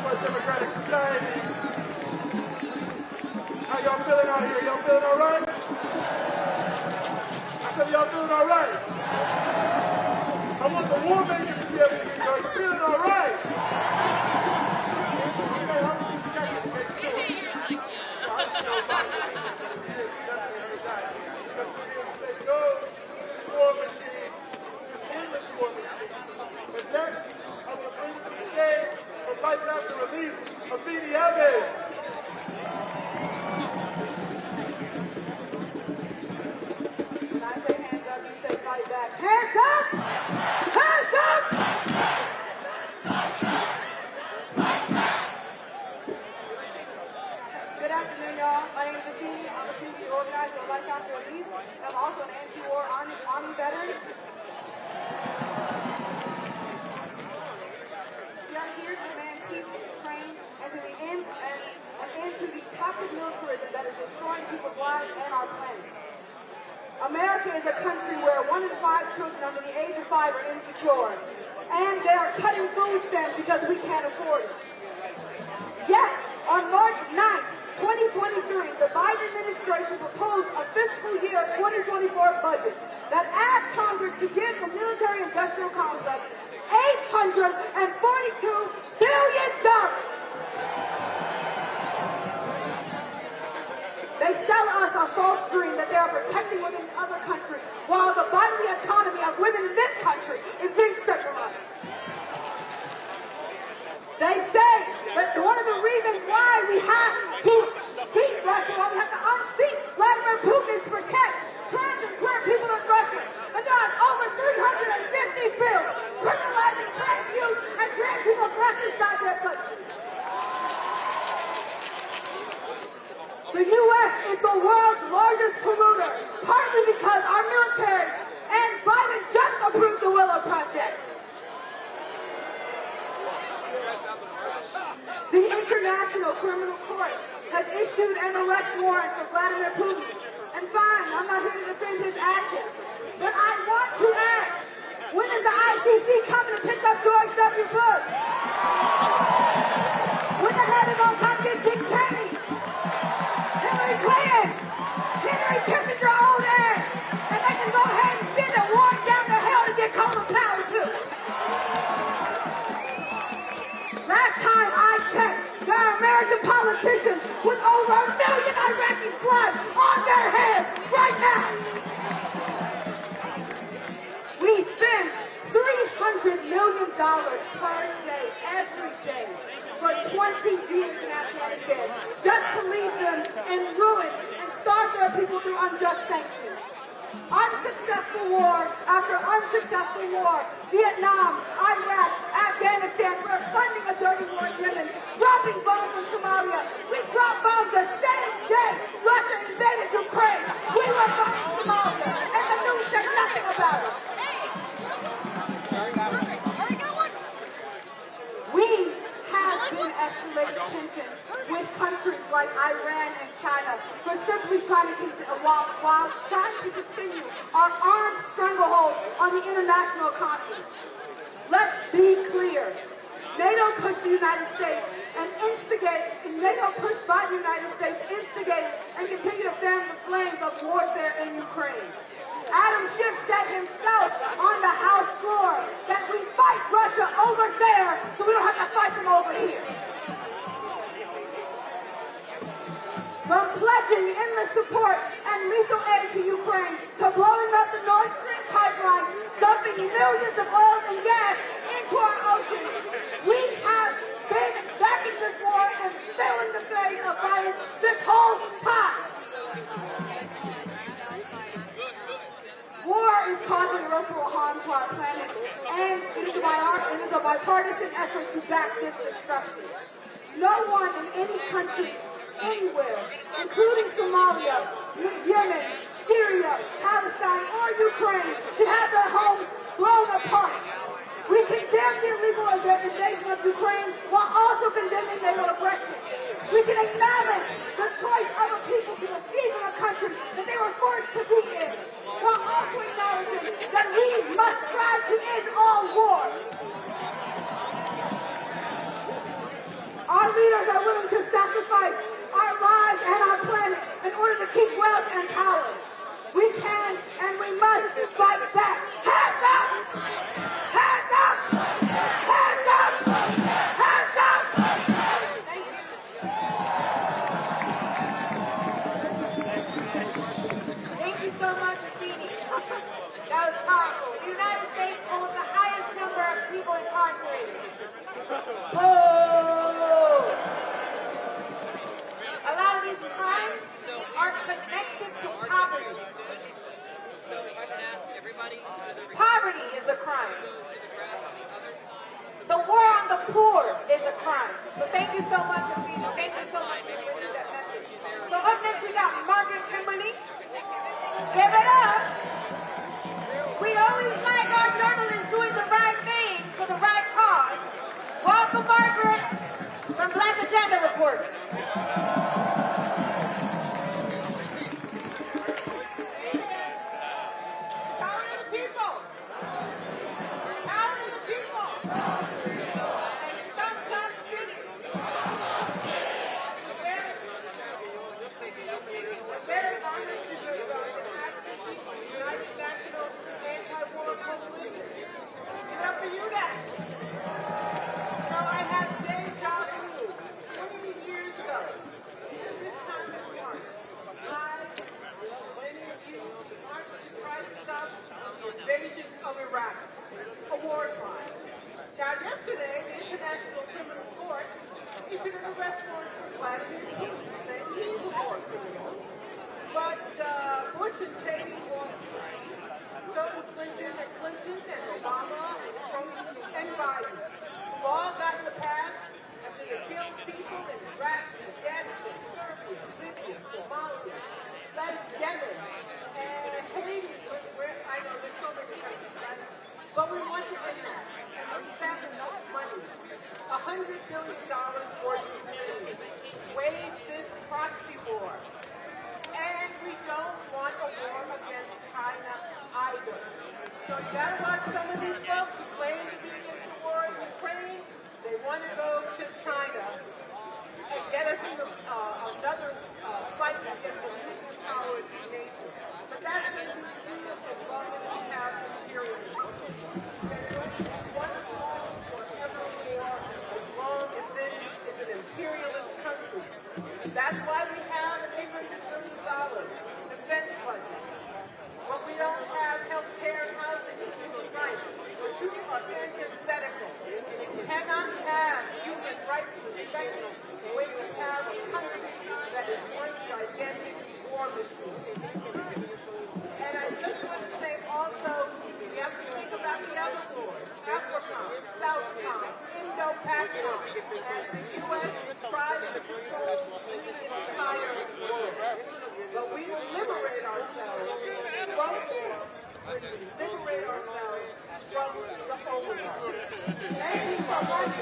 For Democratic feeling all right? I said, y'all feeling all right? I want the war makers to be able to hear you. Are you feeling all right? Okay, I'm just checking to make sure. Those war machines, endless war machines. But next, I'm going to bring to the stage for life after release of Fidi Evans. When I say hands up, you say fight back. Hands up! Hands up! Good afternoon, y'all. My name is Assange. I'm a community organizer of Life After Release. I'm also an anti-war army veteran. We are here to demand peace in Ukraine and to the end to the toxic militarism that is destroying people's lives and our planet. America is a country where 1 in 5 children under the age of 5 are insecure. And they are cutting food stamps because we can't afford it. Yet, on March 9th, 2023, the Biden administration proposed a fiscal year 2024 budget that asked Congress to give the military-industrial complex $842 billion. They sell us a false dream that they are protecting women in other countries, while the bodily autonomy of women in this country is being stripped from us. They say that one of the reasons why we have to beat Russia, why we have to unseat Vladimir Putin is to protect trans and queer people in Russia. And there are over 350 bills criminalizing trans youth and trans people's rights inside their country. The U.S. is the world's largest polluter, partly because our military and Biden just approved the Willow Project. The International Criminal Court has issued an arrest warrant for Vladimir Putin. And fine, I'm not here to defend his actions. But I want to ask, when is the ICC coming to pick up George W. Bush? When the hell is going to come get Dick Cheney? Hillary Clinton? Henry Kissinger old ass? And they can go ahead and send a warrant down to hell to get Colin Powell too. Last time I checked, there are American politicians with over 1 million Iraqi blood on their heads right now. We spend $300 million per day, every day, for 20 years in Afghanistan, just to leave them in ruins and starve their people through unjust sanctions. Unsuccessful war after unsuccessful war. Vietnam, Iraq, Afghanistan, we're funding a dirty war in Yemen, dropping bombs in Somalia. We dropped bombs the same day Russia invaded Ukraine. We were bombing Somalia, and the news said nothing about it. We have been escalating tensions with countries like Iran and China for simply trying to while trying to continue our armed stranglehold on the international economy. Let's be clear. NATO pushed the United States and instigated, and NATO pushed by the United States, instigated and continue to fan the flames of warfare in Ukraine. Adam Schiff said himself on the House floor that we fight Russia over there so we don't have to fight them over here. From pledging endless support and lethal aid to Ukraine to blowing up the Nord Stream pipeline, dumping millions of oil and gas into our oceans, we have been backing this war and feeling the pain of violence this whole time. War is causing irreparable harm to our planet, and it is a bipartisan effort to back this destruction. No one in any country, anywhere, including Somalia, Yemen, Syria, Palestine, or Ukraine, should have their homes blown apart. We condemn the illegal invasion of Ukraine while also condemning NATO aggression. We can acknowledge the choice of a people to receive in a country that they were forced to be in, while also acknowledging that we must strive to end all war. Our leaders are willing to sacrifice our lives and our planet in order to keep crime. So thank you so much, Amina. Thank you so much for giving that message. So up next we got Margaret Kimberly. Give it up. We always like our journalists doing the right things for the right cause. Welcome, Margaret, from Black Agenda Reports. Of Iraq, a war crime. Now, yesterday, the International Criminal Court issued an arrest warrant for Vladimir Putin, saying he's a war criminal. But Bush and Cheney walked free. So did Clinton and Obama and Trump and Biden. Who all got in the past after they killed people in Iraq, Afghanistan, Serbia, Libya, Somalia, Yemen, and Haiti. I know there's so many countries, right? But we want to end that. And we have enough money. $100 billion for Ukraine. Wage this proxy war. And we don't want a war against China either. So you gotta watch some of these folks who claim to be against the war in Ukraine. They want to go to China and get us into another fight against a nuclear-powered nation. But that's going to be used as long as we have imperialism. One law forevermore, as long as this is an imperialist country. That's why we have an $800 billion defense budget. But we don't have health care and housing and human rights. But you are antithetical. You cannot have human rights respected when you have a country that is one gigantic war machine. And I just want to say also, we have to think about the other wars, AFRICOM, SOUTHCOM, Indo-PACOM, and the U.S. tries to control the entire world. But we will liberate ourselves from war. We will liberate ourselves from the overlord. Thank you so much.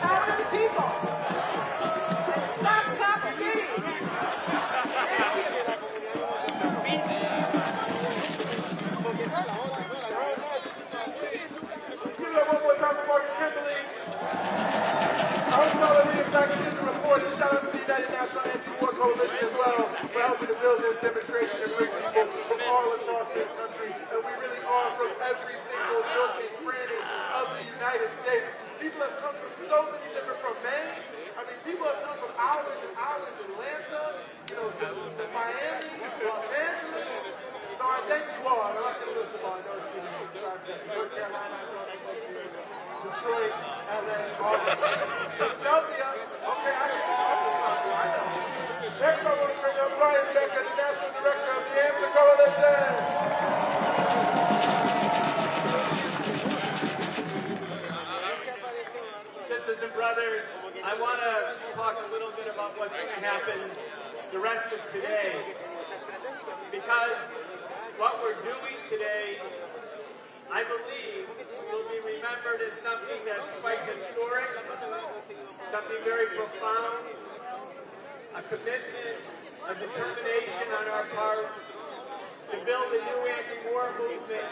Power to the people. And stop competing. Thank you. One more time for Margaret Kimberly. I hope y'all are reading back into the report, and shout out to the United National Anti-War Coalition as well for helping to build this demonstration and bring people from all across this country. And we really are from every single nook and cranny of the United States. People have come from so many different, from Maine. I mean, people have come from hours and hours, Atlanta, to Miami, Los Angeles. So I thank you all. I'm not going to list them all. I know it's North Carolina, Detroit, LA, Philadelphia. Okay, I know. Next, I want to bring up Brian Becker, the National Director of the Anti-Coalition. Sisters and brothers, I want to talk a little bit about what's going to happen the rest of today. Because what we're doing today, I believe, will be remembered as something that's quite historic, something very profound, a commitment, a determination on our part to build a new anti-war movement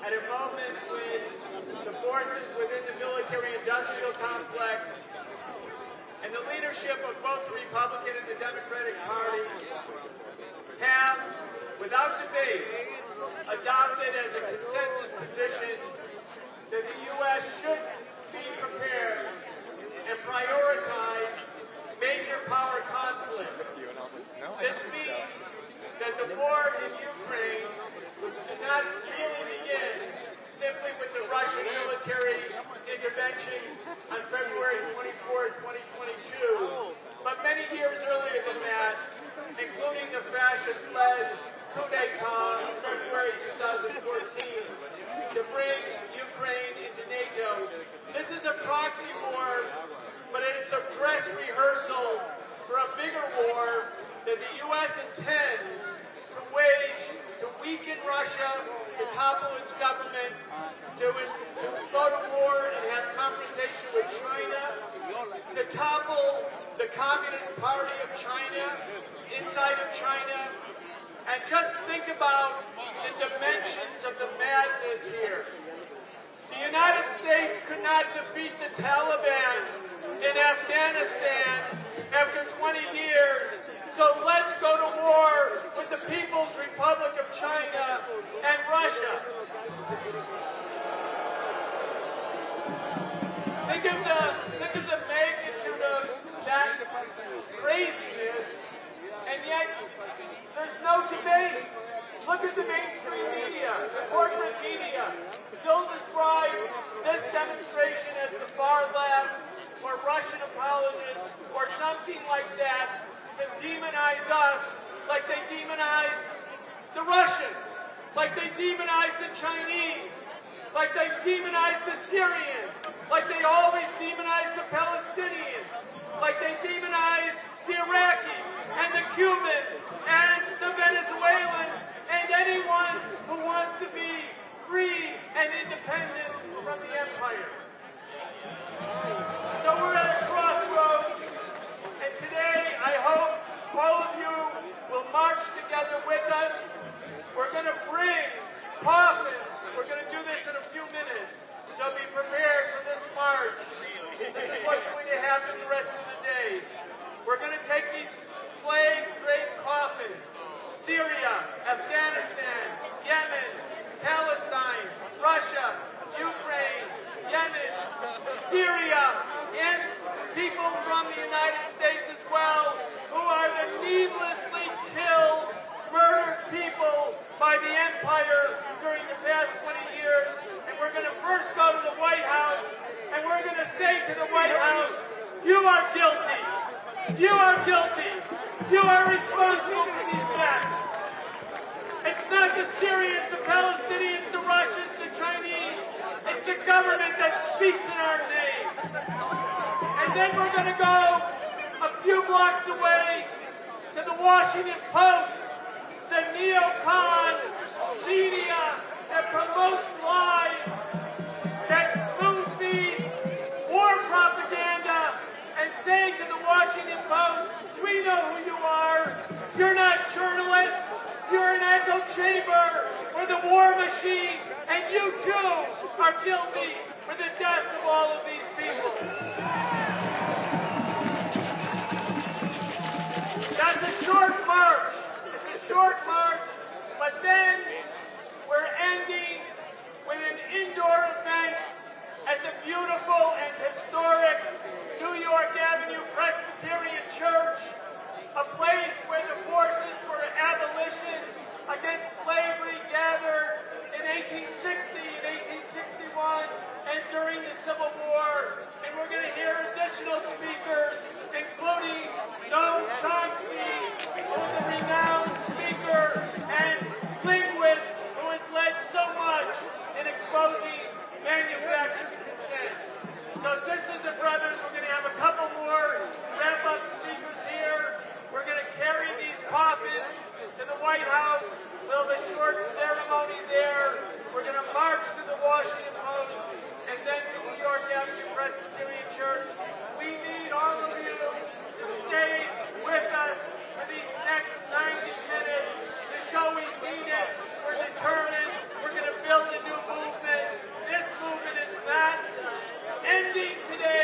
at a moment when the forces within the military-industrial complex and the leadership of both the Republican and the Democratic Party have, without debate, adopted as a consensus position that the U.S. should be prepared and prioritize major power conflict. This means that the war in Ukraine, which did not really begin simply with the Russian military intervention on February 24, 2022, but many years earlier than that, including the fascist-led coup d'etat in February 2014 to bring Ukraine into NATO. This is a proxy war U.S. intends to weaken Russia, to topple its government, to go to war and have confrontation with China, to topple the Communist Party of China, inside of China. And just think about the dimensions of the madness here. The United States could not defeat the Taliban in Afghanistan after 20 years. So let's go to war with the People's Republic of China and Russia. Think of the magnitude of that craziness, and yet there's no debate. Look at the mainstream media, the corporate media. They'll describe this demonstration as the far left, or Russian apologists, or something like that, to demonize us like they demonized the Russians, like they demonized the Chinese, like they demonized the Syrians, like they always demonized the Palestinians, like they demonized the Iraqis and the Cubans and the Venezuelans and anyone who wants to be free and independent from the empire. So we're at a crossroads, and today I hope all of you will march together with us. We're going to bring coffins. We're going to do this in a few minutes, so be prepared for this march. This is what's going to happen the rest of the day. We're going to take these flag-draped coffins, Syria, Afghanistan, Yemen, Palestine, Russia, Ukraine, Yemen, Syria, and people from the United States as well, who are the needlessly killed, murdered people by the empire during the past 20 years. And we're going to first go to the White House, and we're going to say to the White House, you are guilty. You are guilty. You are responsible for these deaths. It's not the Syrians, the Palestinians, the Russians, the Chinese. It's the government that speaks in our name. And then we're going to go a few blocks away to the Washington Post, the neocon media that promotes lies, that spoon-feeds war propaganda, and saying to the Washington Post, we know who you are. You're not journalists. You're an echo chamber for the war machine, and you too are guilty for the death of all of these people. That's a short march. It's a short march, but then we're ending with an indoor event at the beautiful and historic New York Avenue Presbyterian Church, a place where the forces for abolition against slavery gathered in 1860 and 1861 and during the Civil War. And we're going to hear additional speakers, including Noam Chomsky, who is a renowned speaker and linguist who has led so much in exposing manufactured consent. So sisters and brothers, we're going to have a couple more wrap-up speakers here. We're going to carry these coffins to the White House. We'll have a short ceremony there. We're going to march to the Washington Post and then to New York Avenue Presbyterian Church. We need all of you to stay with us for these next 90 minutes to show we mean it. We're determined. We're going to build a new movement. This movement is not ending today.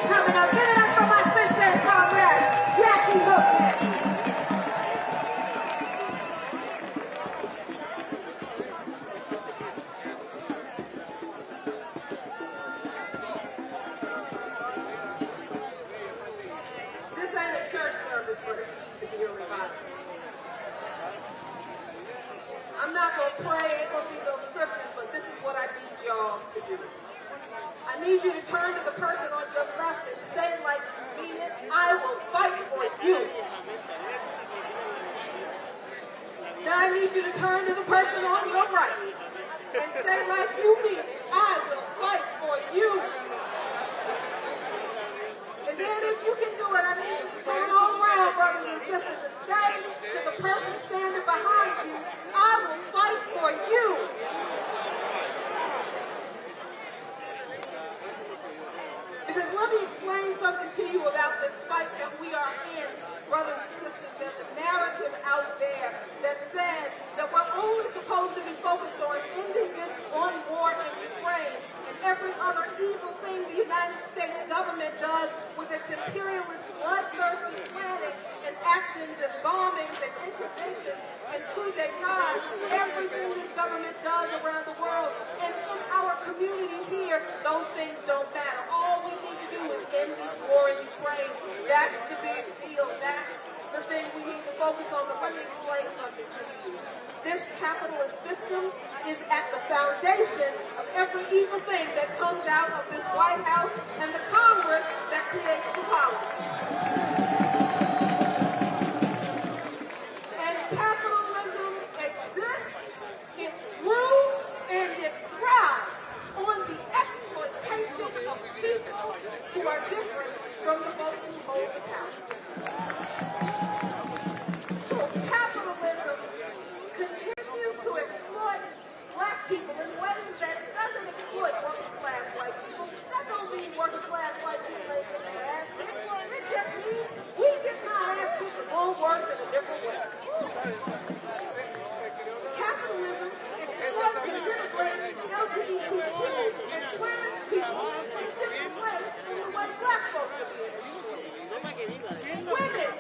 She's coming up. Give it up for my sister and comrade, Jackie Bookman. This ain't a church service, but it needs to be a revival. I'm not going to pray, ain't going to be no scriptures, but this is what I need y'all to do. I need you to turn to the person on your left and say like you mean it, I will fight for you. Now I need you to turn to the person on your right and say like you mean it, I will fight for you. And then if you can do it, I need you to turn all around, brothers and sisters, and say to the person standing behind you, I will fight for you. Because let me explain something to you about this fight that we are in, brothers and sisters. There's a narrative out there that says that we're only supposed to be focused on ending this one war in Ukraine and every other evil thing the United States government does with its imperialist, bloodthirsty planning and actions and bombings and interventions and coup d'etats, everything this government does around the world. And in our communities here, those things don't matter. All we need to do is end this war in Ukraine. That's the big deal. That's the thing we need to focus on. But let me explain something to you. This capitalist system is at the foundation of every evil thing that comes out of this White House and the Congress that creates the policy. And capitalism exists, it rules, and it thrives on the exploitation of people who are different from the folks who hold the power. So capitalism continues to exploit black people in ways that it doesn't exploit working class white people. That don't mean working class white people ain't getting their ass kicked. It just means we get my ass kicked with more words in a different way. Capitalism exploits and denigrates LGBTQ and trans people in a different way than the way black folks are being exploited. Women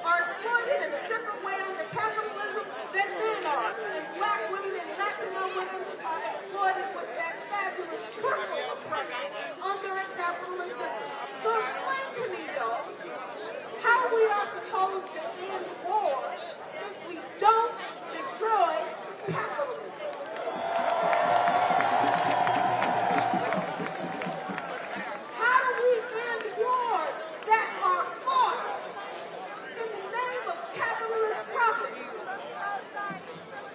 are exploited in a different way under capitalism than men are. And black women and Latino women are exploited with that fabulous triple oppression under a capitalist system. So explain to me, y'all, how we are supposed to end war if we don't destroy capitalism. How do we end wars that are fought in the name of capitalist profit?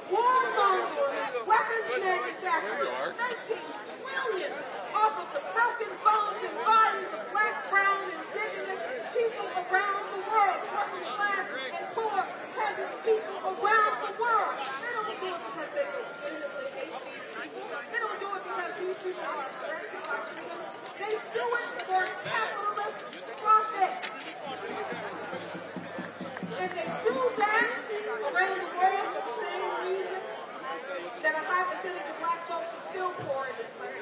Warmongers, weapons manufacturers, making trillions off of the broken bones and bodies of black, brown, and indigenous people around the world, working class and poor peasant people around the world. They don't do it because they legitimately hate these people. They don't do it because these people are threats to our freedom. They do it for capitalist profit. And they do that around the world for the same reason that a high percentage of black folks are still poor in this country.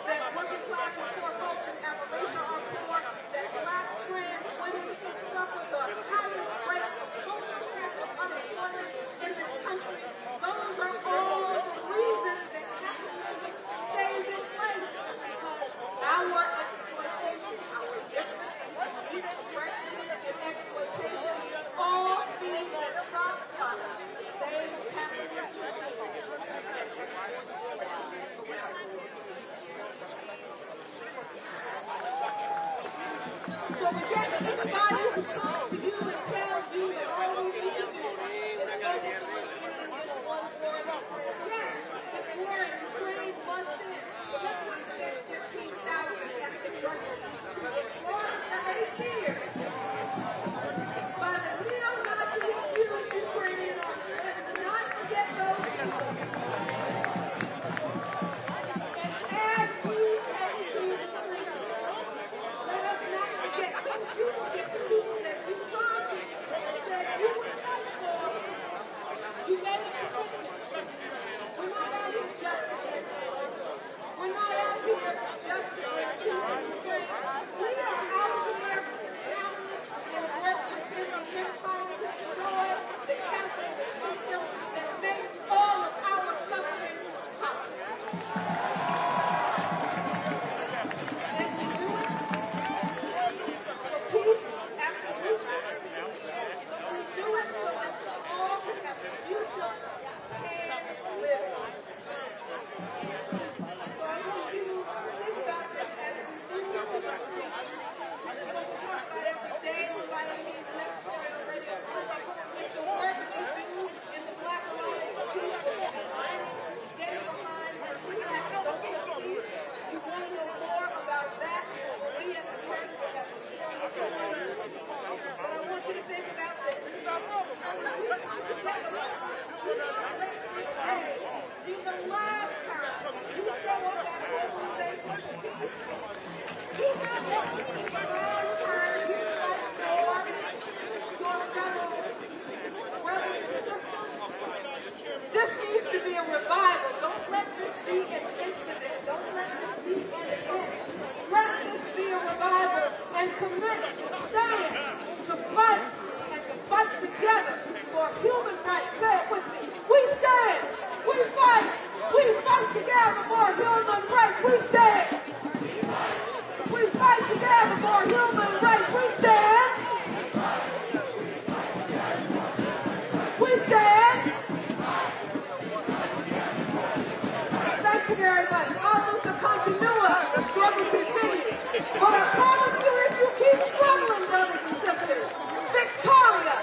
That working class and poor folks in Appalachia are poor. That black trans women suffer the highest rate of homelessness and unemployment in this country. Those are all the reasons that capitalism stays in place. Because our exploitation, our different and competing oppression and exploitation all feeds and props up the same capitalist system. So reject anybody who comes to you and tells you that all we need to do is focus on ending this one war in Ukraine. Yes, this war in Ukraine must end. But let's not forget 15,000 ethnic Russians who were slaughtered for 8 years by the neo-Nazi-infused Ukrainian army. Let's not forget those people. And as we head to freedom, let us not forget those people, get the people that you promised and said you would fight for. This needs to be a revival. Don't let this be an incident. Don't let this be an event. Let this be a revival and commit to stand, to fight, and to fight together for human rights. Say it with me. We stand. We fight. We fight together for human rights. We stand. We fight together for human rights. We stand. We stand. Thank you very much. Our Luther continua. The struggle continues. But I promise you, if you keep struggling, brothers and sisters, Victoria,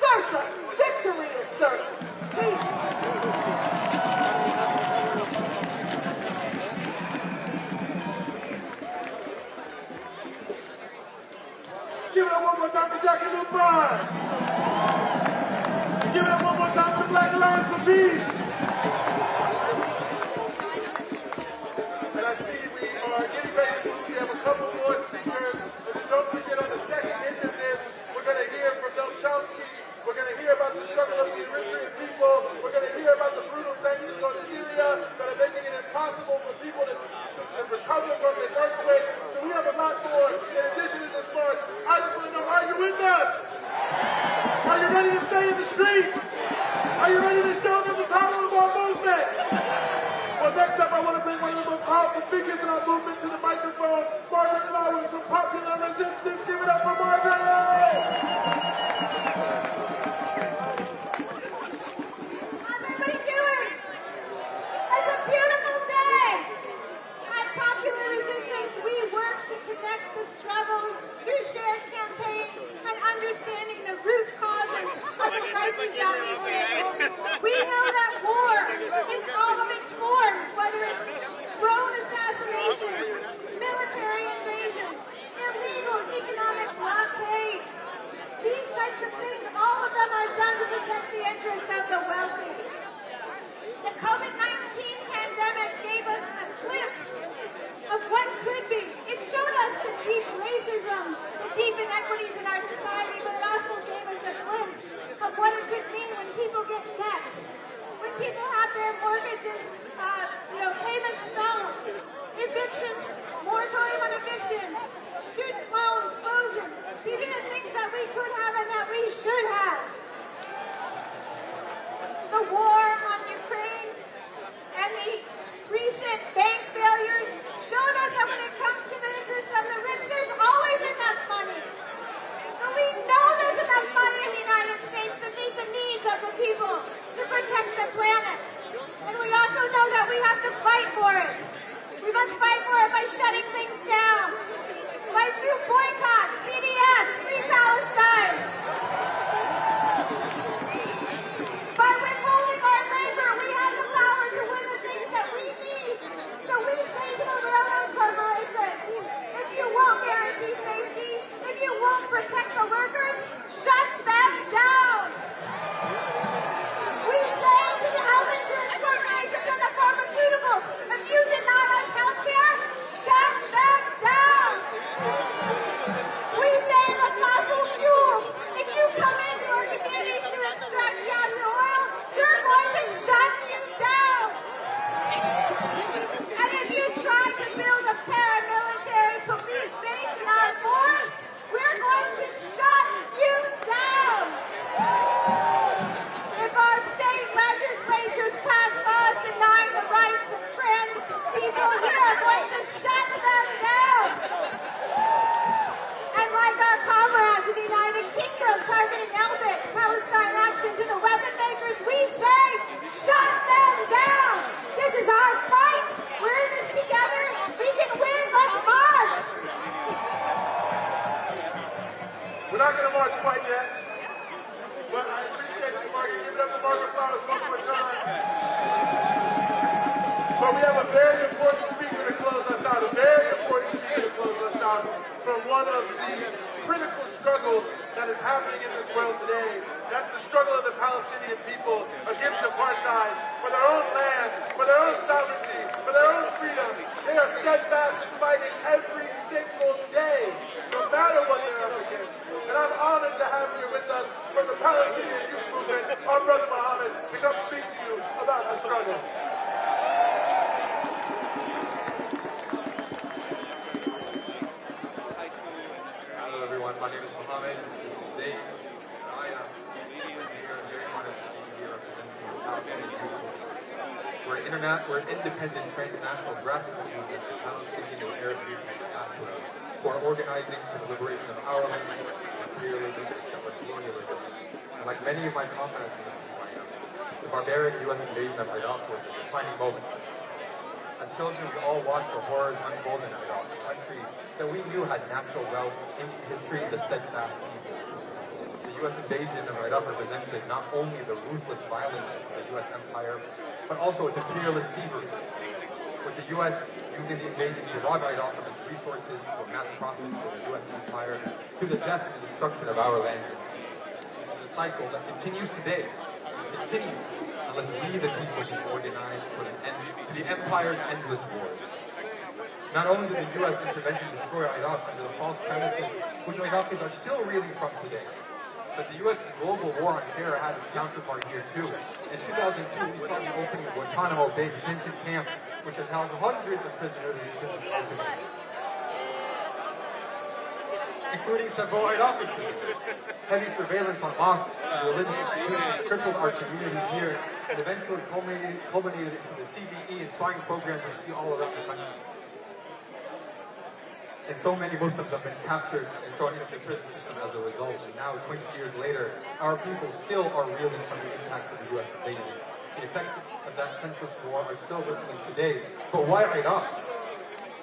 certa, victory is certain. Peace. Give it up one more time to Jackie Lupine. Give it up one more time to Black Alliance for Peace. And I see we are getting ready to move. We have a couple more speakers. But don't forget, on the second end of this, we're going to hear from Noam Chomsky. We're going to hear about the struggle of the Eritrean people. We're going to hear about the brutal sanctions on Syria that are making it impossible for people to recover from this earthquake. So we have a lot more in addition to this march. I just want to know, are you with us? Are you ready to stay in the streets? Are you ready to show them the power of our movement? Well, next up, I want to bring one of the most powerful figures in our movement to the microphone, Margaret Flowers from Popular Resistance. Give it up for Margaret! How's everybody doing? It's a beautiful day. At Popular Resistance, we work to connect the struggles through shared campaigns and understanding the root causes of the crises that we face. We know that war, in all of its forms, whether it's drone assassination, military invasion, illegal economic blockade, these types of things, all of them are done to protect the interests of the wealthy. The COVID-19 pandemic gave us a glimpse of what could be. It showed us the deep racism, the deep inequities in our society, but it also gave us a glimpse of what it could mean when people get checks, when people have their mortgages, payments stolen, evictions, moratorium on eviction, student loans frozen. These are the things that we could have and that we should have. The war on Ukraine and the recent bank failures showed us that when it comes to the interests of the rich, there's always enough money. And we know there's enough money in the United States to meet the needs of the people, to protect the planet. And we also know that we have to fight for it. We must fight for it by shutting things down, by through boycott, BDS, Free Palestine, by withholding our labor. We have the power to win the things that we need. So we say to the railroad corporation, if you won't guarantee safety, if you won't protect the workers, shut them down. We say to the health insurance corporations and the pharmaceuticals, if you deny us health care, shut them down. We say to the fossil fuels, if you come into our communities to extract gas and oil, we're going to shut you down. And if you try to build a paramilitary police base in our forest, we're going to shut you down. If our state legislatures pass laws denying the rights of trans people, we are going to shut them down. And like our comrades in the United Kingdom, targeting Elbit, Palestine Action to the weapon makers, we say, shut them down. This is our fight. We're in this together. We can win. Let's march. We're not going to march quite yet, but I appreciate you, Margaret. Give it up for Margaret Flowers one more time. But we have a very important speaker to close us out, from one of the critical struggles that is happening in this world today. That's the struggle of the Palestinian people against apartheid, for their own land, for their own sovereignty, for their own freedom. They are steadfast in fighting every single day, no matter what they're up against. And I'm honored to have here with us from the Palestinian Youth Movement, our brother Mohammed, to come speak to you about the struggle. Hello everyone, my name is Mohammed. Today, I am very honored to be here representing the Palestinian Youth Movement. We're an independent transnational grassroots movement of Palestinian and Arab youth in the diaspora who are organizing for the liberation of our land, imperialism, and settler colonialism. And like many of my comrades in this movement, the barbaric U.S. invasion of Iraq was a defining moment. As children, we all watched the horrors unfold in Iraq, a country that we knew had natural wealth, ancient history, and the steadfast people. The U.S. invasion of Iraq represented not only the ruthless violence of the U.S. empire, but also its imperialist thievery, with the U.S. using the invasion to rob Iraq of its resources for mass profits for the U.S. empire, to the death and destruction of our land. This is a cycle that continues today, unless we, the people, can organize for an end to the empire's endless wars. Not only did the U.S. intervention destroy Iraq under the false premises which Iraqis are still reeling from today, but the U.S. global war on terror had its counterpart here too. In 2002, we saw the opening of Guantanamo Bay detention camp, which has held hundreds of prisoners since its opening, including several Iraqi prisoners. Heavy surveillance on mosques and religious institutions crippled our communities here and eventually culminated into the CBE and spying programs we see all around the country. And so many Muslims have been captured and thrown into the prison system as a result. And now, 20 years later, our people still are reeling from the impact of the U.S. invasion. The effects of that senseless war are still rippling today. But why Iraq?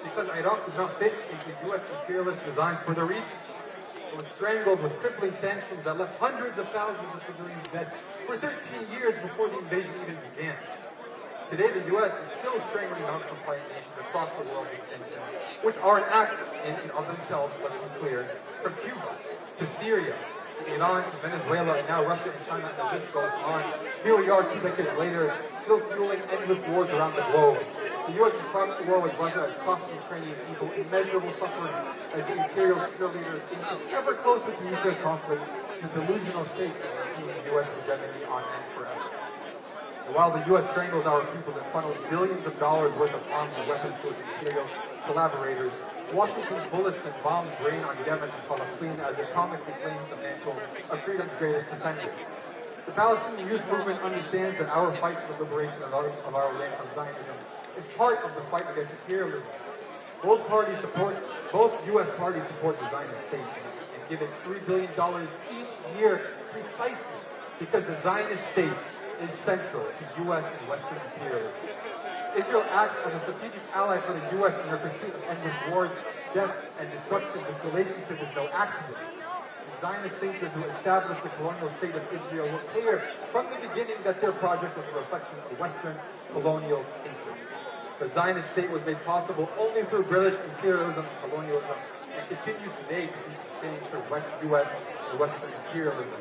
Because Iraq did not fit into U.S. imperialist designs for the region. It was strangled with crippling sanctions that left hundreds of thousands of civilians dead for 13 years before the invasion even began. Today, the U.S. is still strangling non-compliant nations across the world with sanctions, which are an act in and of themselves, let it be clear, from Cuba to Syria, to Iran, to Venezuela, and now Russia and China, and the list goes on. Here we are 2 decades later, still fueling endless wars around the globe. The U.S. proxy war with Russia has cost Ukrainian people immeasurable suffering as the imperial cheerleaders inch ever closer to nuclear conflict, the delusional state of maintaining U.S. hegemony on end forever. And while the U.S. strangles our people and funnels billions of dollars worth of arms and weapons to its imperial collaborators, Washington's bullets and bombs rain on Yemen and Palestine as it comically claims the mantle of freedom's greatest defender. The Palestinian Youth Movement understands that our fight for the liberation of our land from Zionism is part of the fight against imperialism. Both U.S. parties support the Zionist state and give it $3 billion each year precisely because the Zionist state is central to U.S. and Western imperialism. Israel acts as a strategic ally for the U.S. in their pursuit of endless wars, death, and destruction. This relationship is no accident. The Zionist thinkers who established the colonial state of Israel were clear from the beginning that their project was a reflection of Western colonial interests. The Zionist state was made possible only through British imperialism and colonialism, and continues today to be sustained through U.S. and Western imperialism.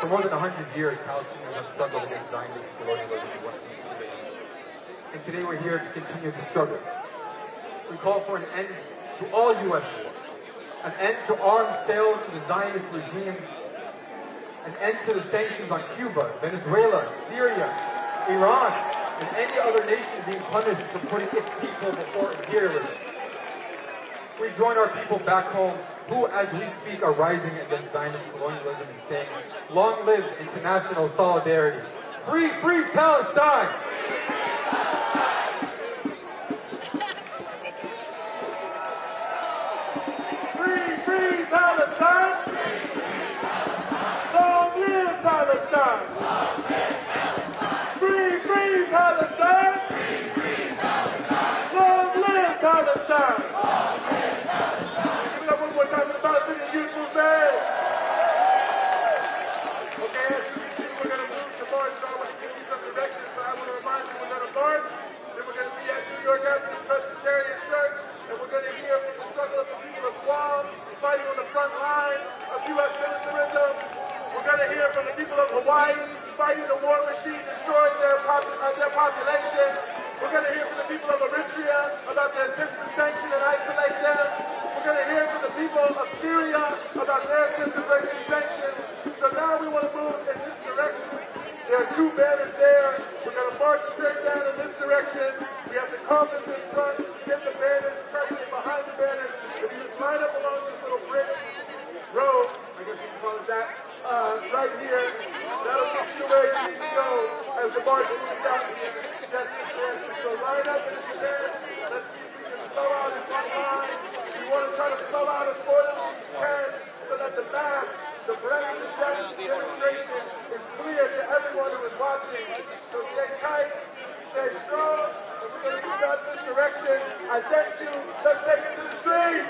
For more than 100 years, Palestinians have struggled against Zionist colonialism and Western imperialism. And today we're here to continue the struggle. We call for an end to all U.S. wars, an end to arms sales to the Zionist regime, an end to the sanctions on Cuba, Venezuela, Syria, Iran, and any other nation being punished for putting its people before imperialism. We join our people back home who, as we speak, are rising against Zionist colonialism and saying, long live international solidarity. Free, free Palestine! Free, free Palestine! Long live Palestine! Free, free Palestine! Long live Palestine! One more time for the Palestinian Youth Movement! Okay, as you see, we're going to move to march. So I want to give you some directions. So I want to remind you we're going to march. Then we're going to be at New York Avenue Presbyterian Church. And we're going to hear from the struggle of the people of Guam, fighting on the front line of U.S. militarism. We're going to hear from the people of Hawaii, fighting the war machine, destroying their population. We're going to hear from the people of Eritrea about their people of Syria about narratives of breaking sanctions. So now we want to move in this direction. There are two banners there. We're going to march straight down in this direction. We have the coffins in front. Get the banners, try to get behind the banners. If you just line up along this little brick road, I guess you can call it that, right here, that'll get you where you need to go as the march moves out in the suggested direction. So line up in the stand. Let's see if we can slow out in one line. We want to try to slow out as far as we can so that the mass, the breadth of the demonstration is clear to everyone who is watching. So stay tight, stay strong, and we're going to move out this direction. I thank you. Let's take it to the streets.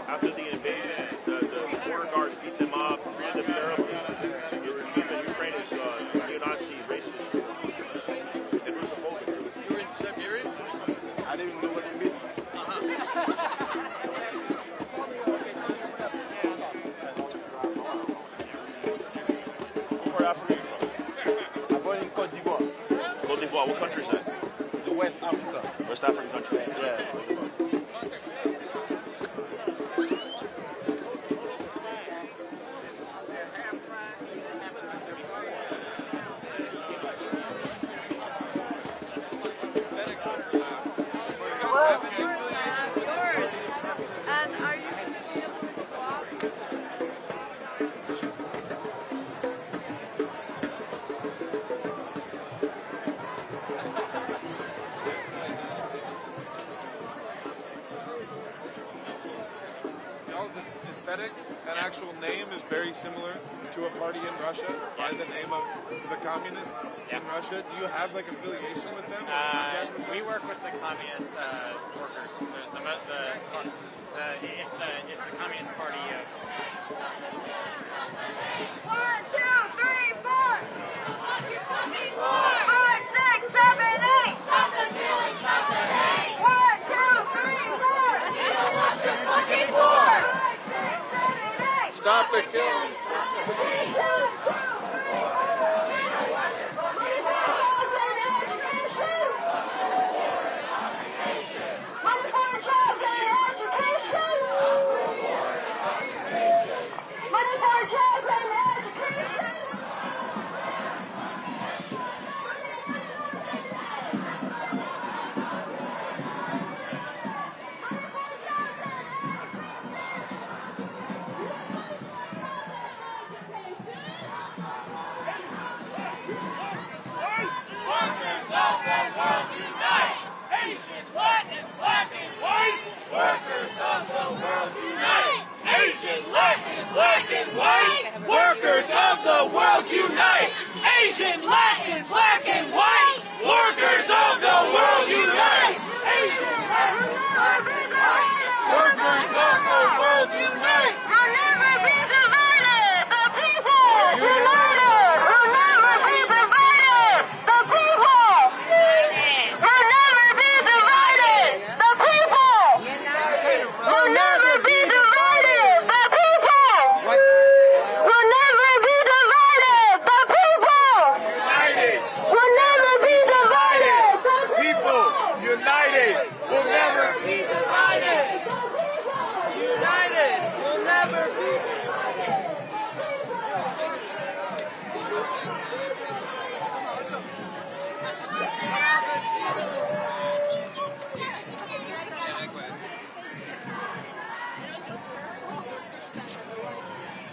After the invasion, the border guards beat them up, treated them terribly. The regime in Ukraine is neo-Nazi, racist. It was supposed to. You were in Siberia? I didn't even know what Siberia was. Where Africa are you from? I'm born in Côte d'Ivoire. Côte d'Ivoire, what country is that? It's a West Africa. West African country? Yeah. Aesthetic and actual name is very similar to a party in Russia by the name of the communists in Russia. Do you have like affiliation with them? We work with the communist workers. It's the Communist Party of... 1, 2, 3, 4. 5, 6, 7, 8. Stop the killing, stop the hate. 1, 2, 3, 4. You don't want your fucking war. 5, 6, 7, 8. Stop the killing. Education.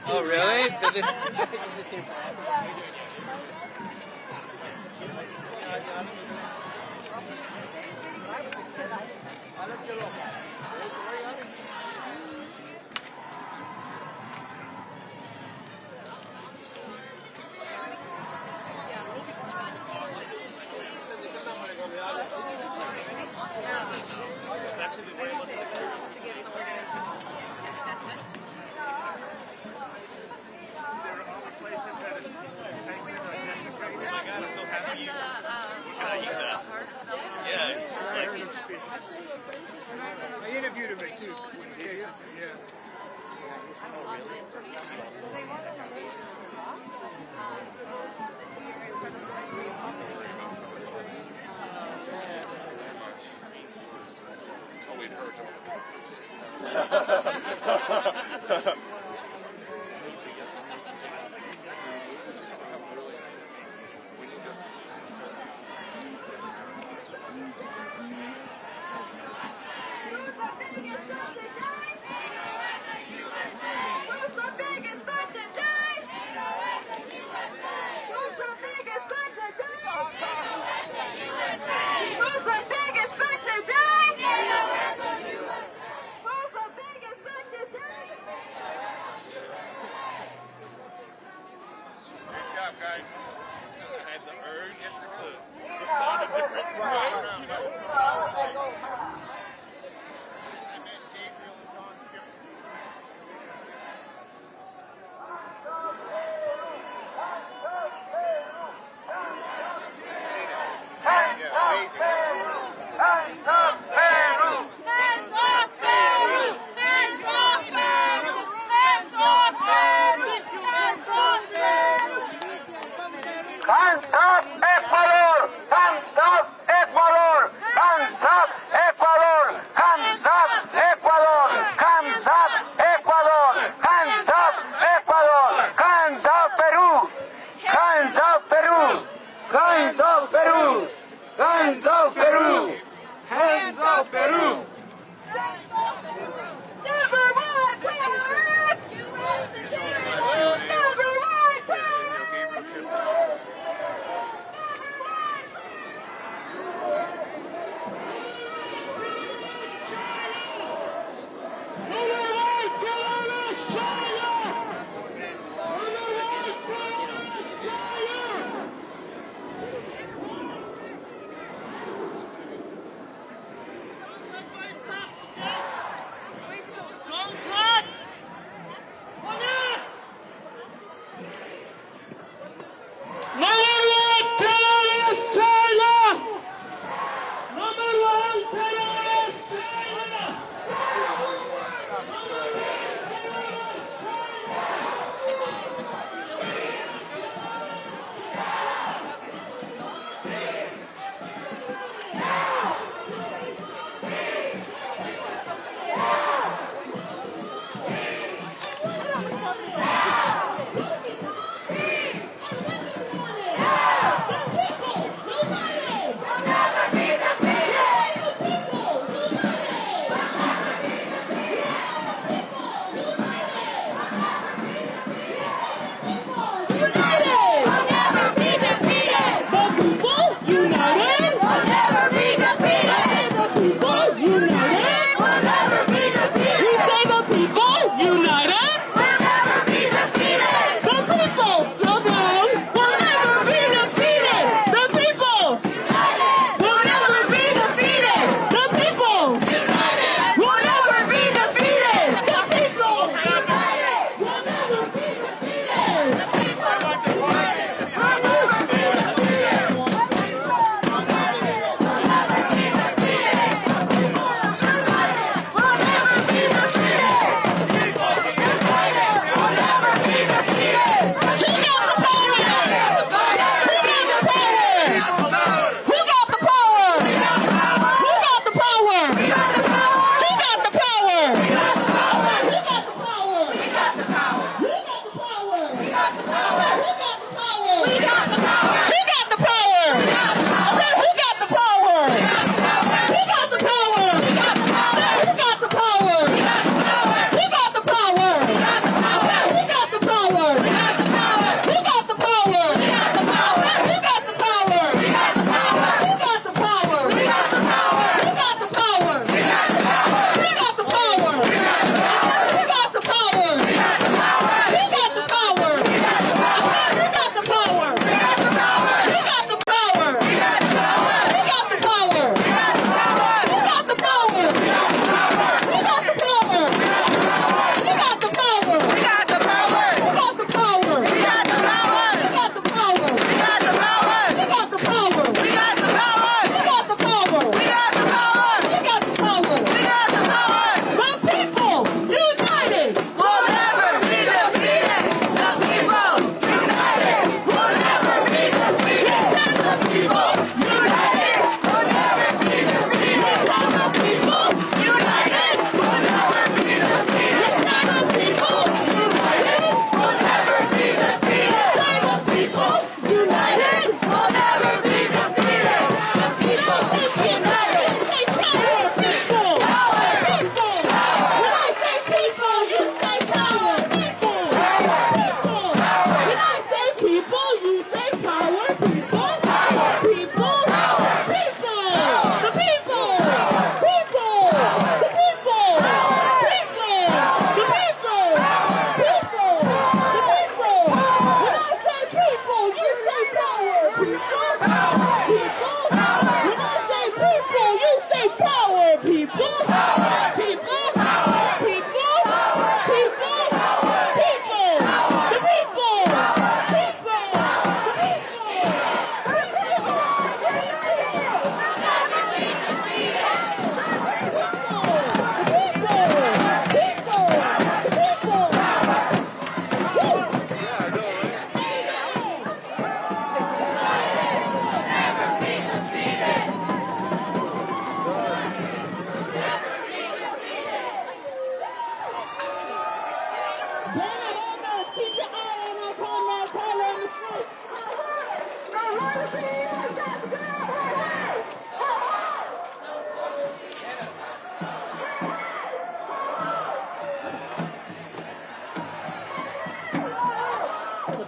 Oh, really? So this, I think it's just I interviewed him at Duke when he came. Yeah. Guys, I had the urge to respond to different Hands up, Ecuador! Hands up, Ecuador! Hands up, Ecuador! Hands up, Ecuador! Hands up, Ecuador! Hands up, Ecuador! Hands up, Peru! Hands up, Peru! Hands up, Peru! Hands up, Peru! Hands up, Peru!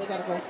gotta go.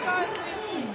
Side, please.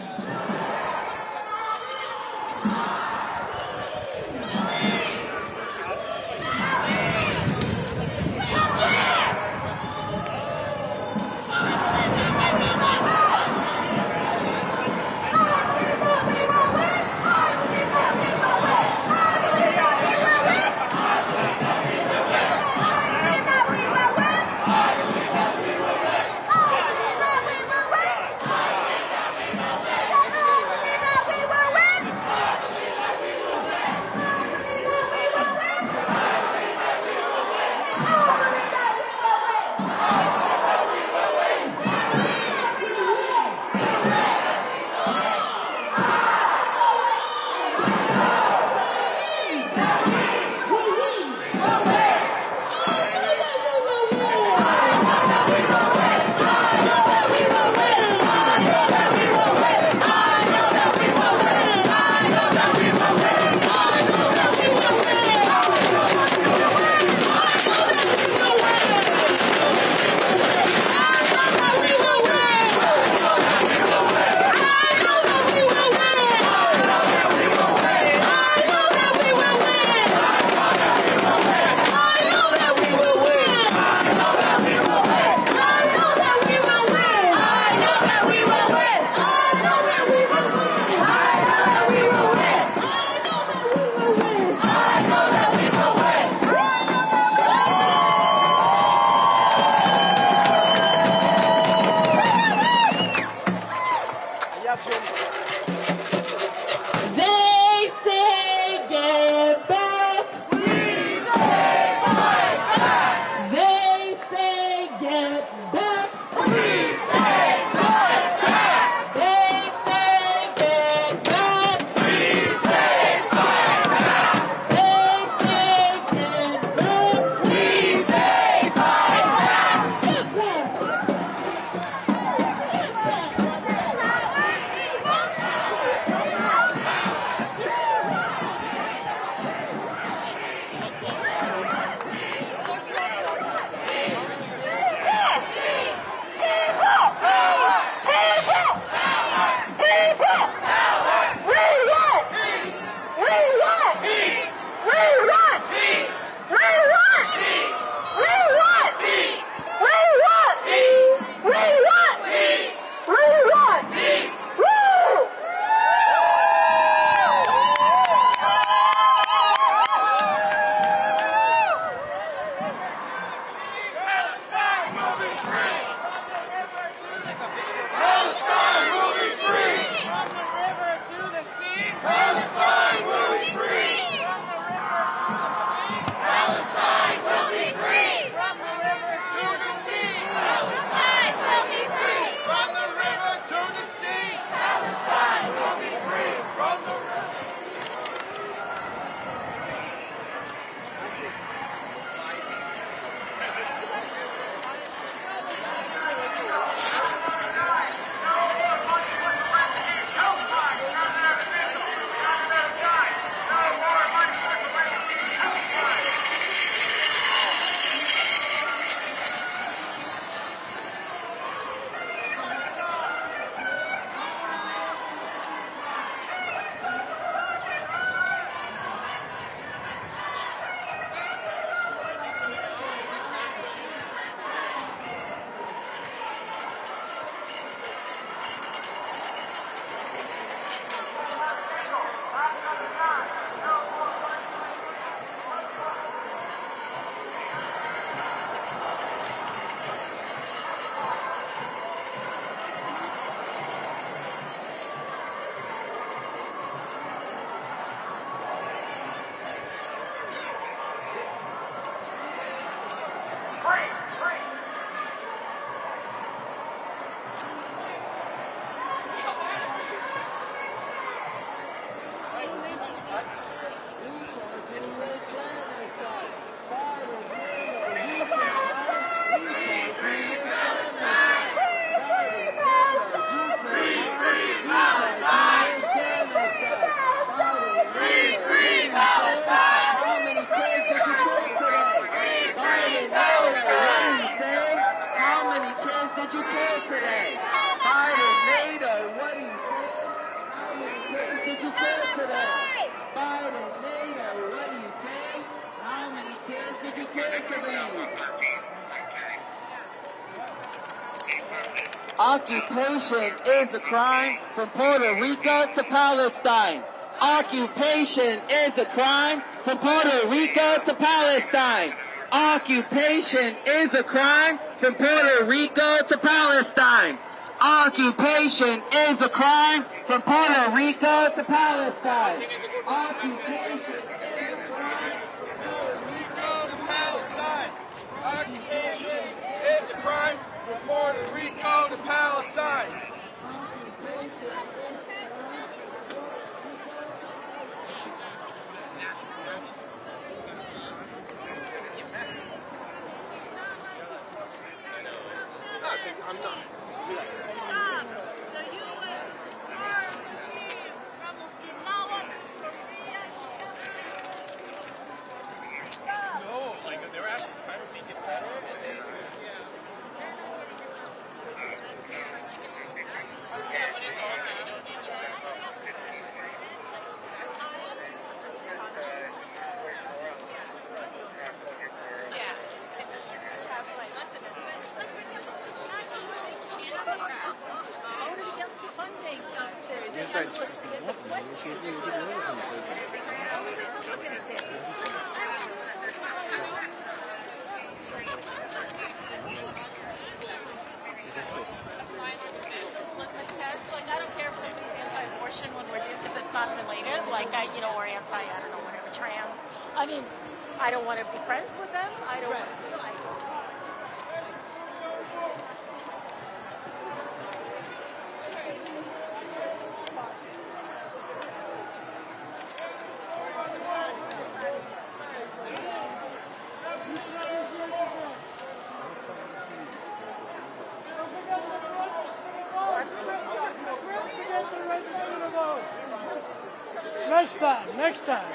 you kill today? Biden, NATO, what do you say? How many kids did you kill today? Biden, NATO, what do you say? How many kids did you kill today? Occupation is a crime from Puerto Rico to Palestine. Occupation is a crime from Puerto Rico to Palestine. Occupation is a crime from Puerto Rico to Palestine. Occupation is a crime from Puerto Rico to Palestine. Occupation is a crime from Puerto Rico to Palestine. Occupation is a crime from Puerto Rico to Palestine. I'm not. Stop the U.S. war machine from Okinawa to Korea. Stop. No, like they're actually trying to make it better. Yeah, but it's also you don't need to. Voted against the funding of the questions. Only Republicans did. Litmus test. Like, I don't care if somebody's anti-abortion when we're doing because it's not related. Like, or anti, I don't know, whatever, trans. I mean, I don't want to be friends with them. I don't want to feel like Next time.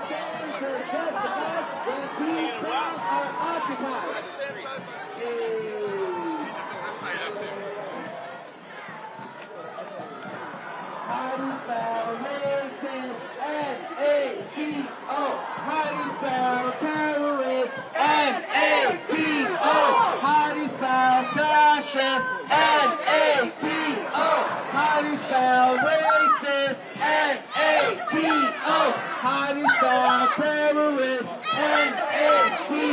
stands to justify when peace grounds are occupied. How do you spell racist? N-A-T-O. How do you spell terrorist? N-A-T-O. How do you spell fascist? N-A-T-O. How do you spell racist? N-A-T-O. How do you spell terrorist? N-A-T-O.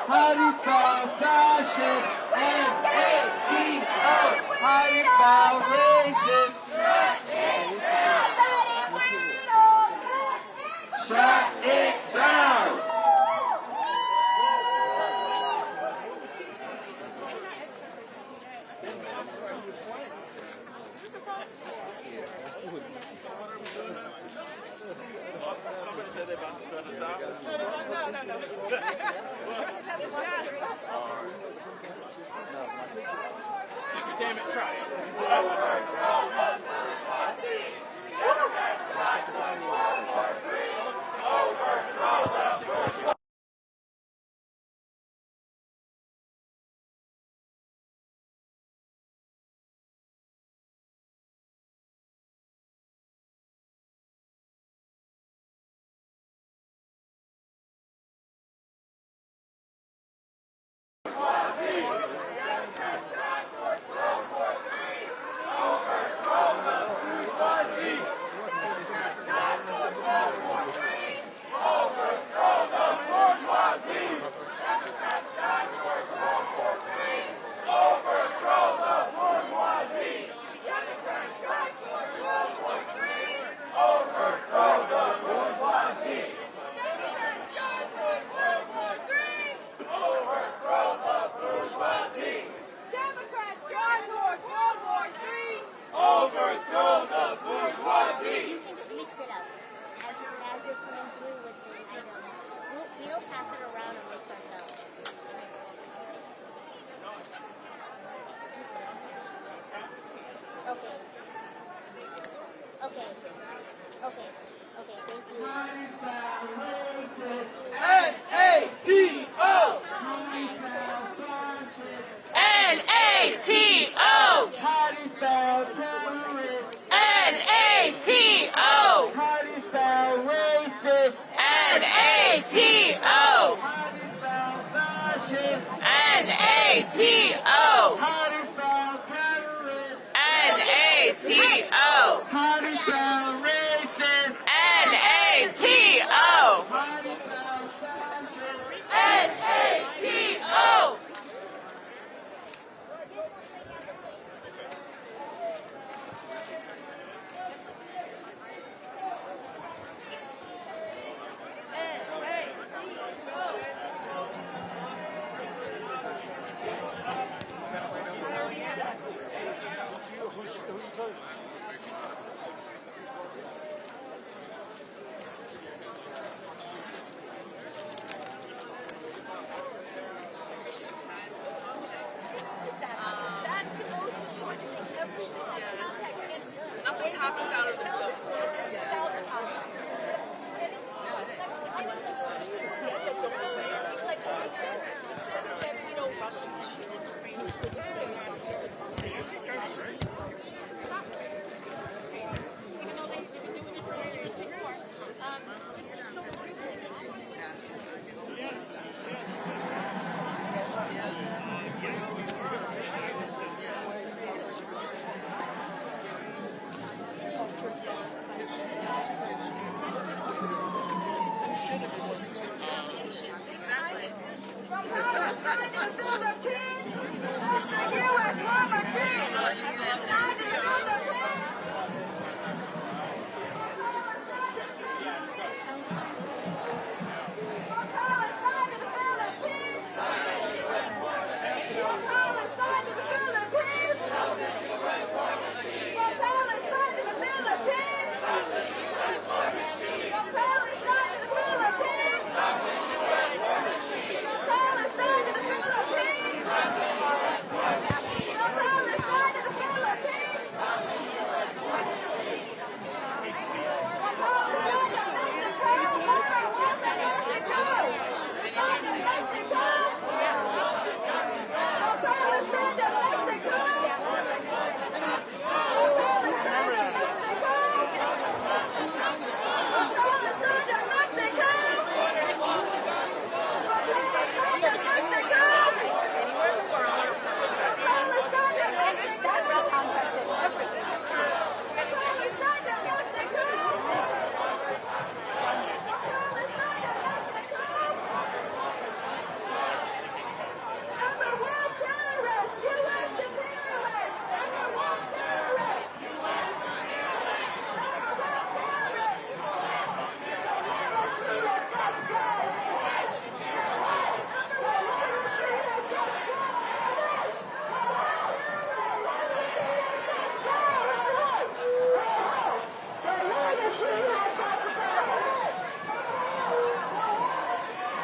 How do you spell fascist? N-A-T-O. How do you spell racist? Shut it down! Damn it, try it.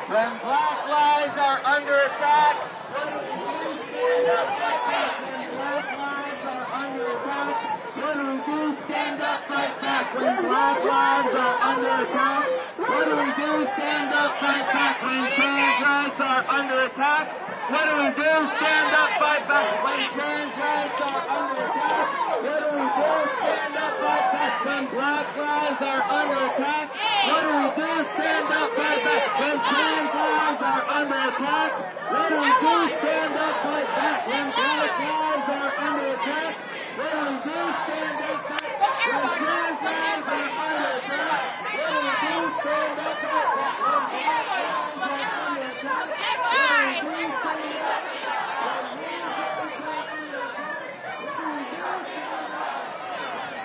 When black lives are under attack, what do we do? Stand up, fight back. When black lives are under attack, what do we do? Stand up, fight back. When black lives are under attack, what do we do? Stand up, fight back. When trans rights are under attack, what do we do? Stand up, fight back. When trans rights are under attack, what do we do? Stand up, fight back. When black lives are under attack, what do we do? Stand up, fight back. When trans lives are under attack, what do we do? Stand up, fight back. When black lives are under attack, what do we do? Stand up, fight back. When trans lives are under attack, what do we do? Stand up, fight back. When black lives are under attack, what do we do? Stand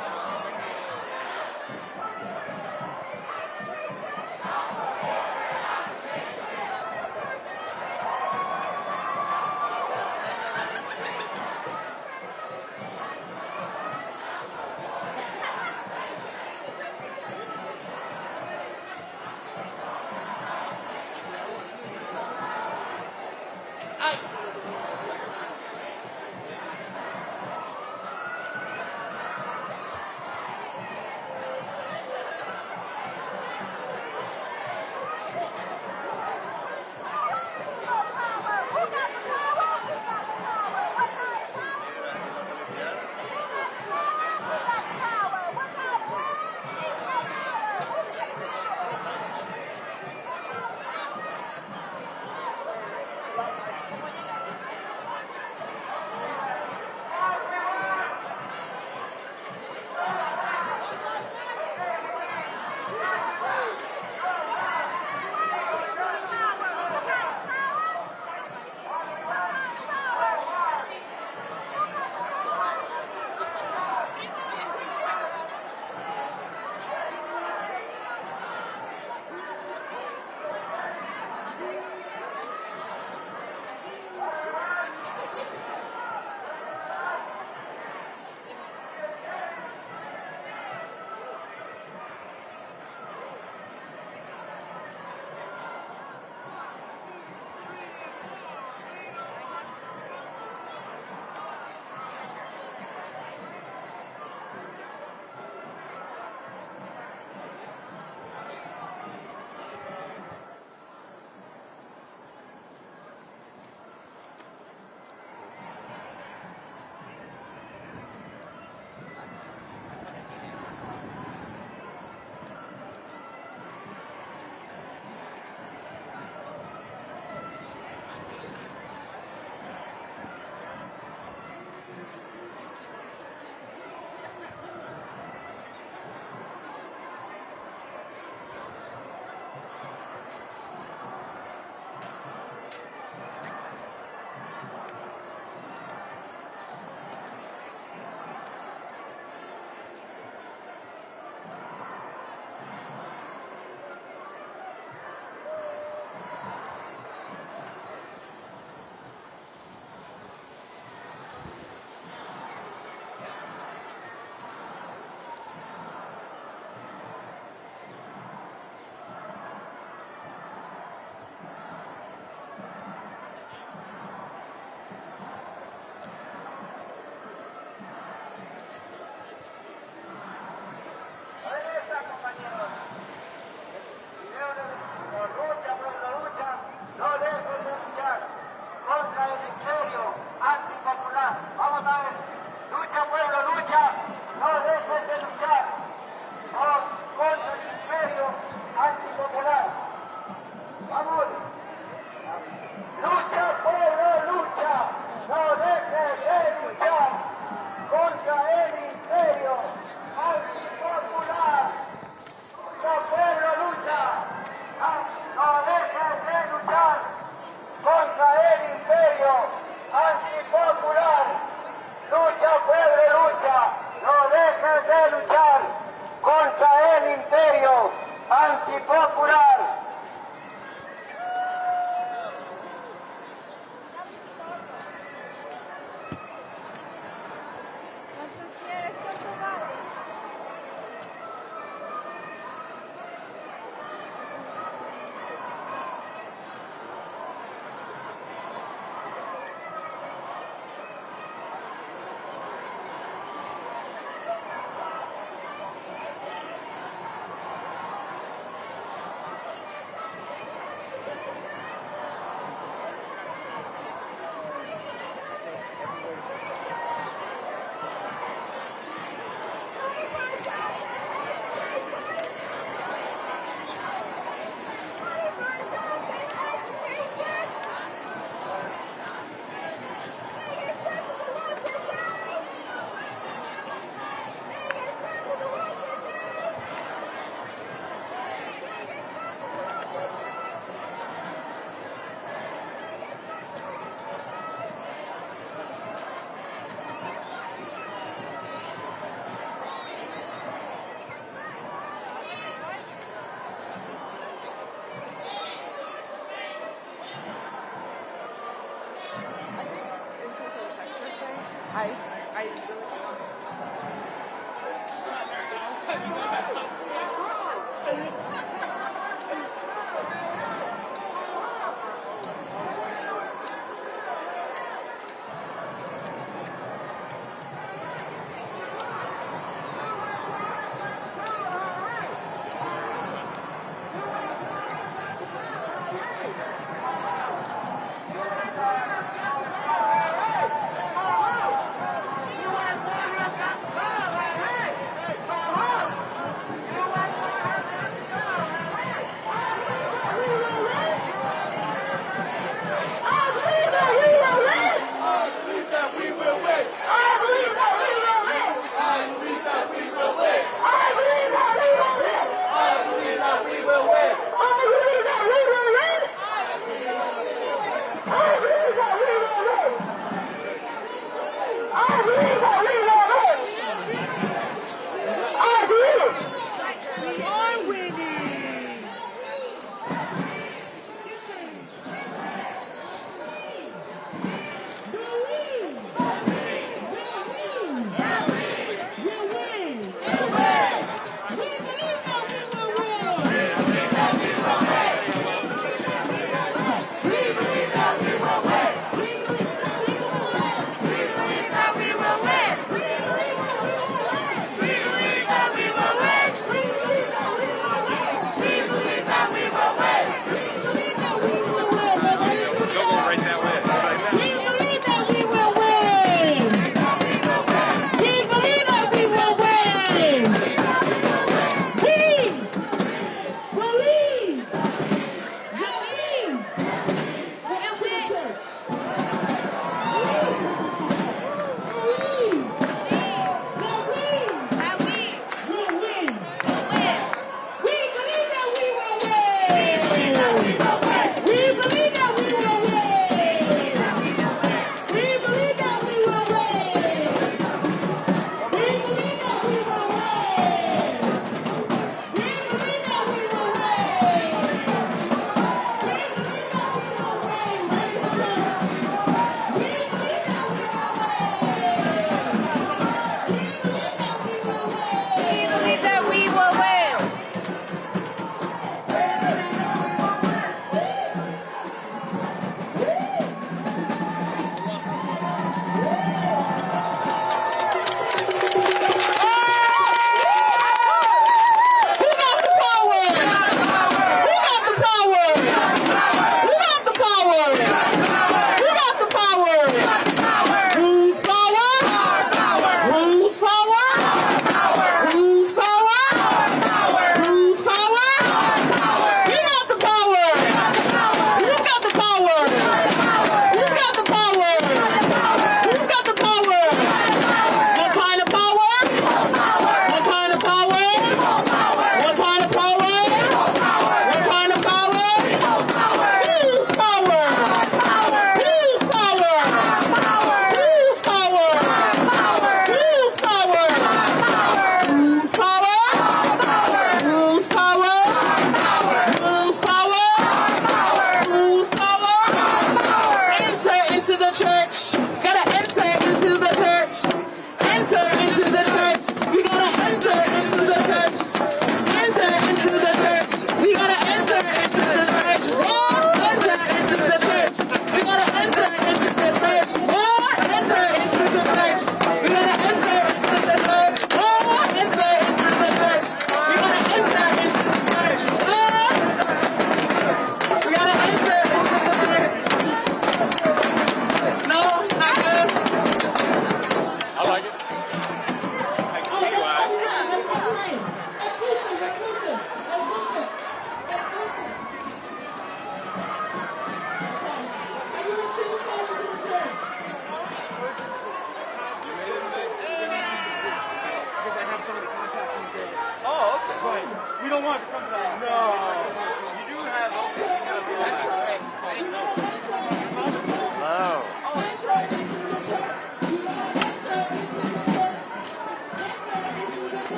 up.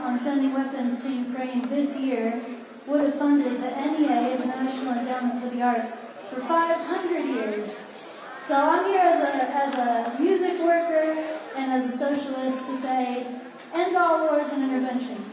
on sending weapons to Ukraine this year would have funded the NEA, the National Endowment for the Arts, for 500 years. So I'm here as a music worker and as a socialist to say, end all wars and intervention.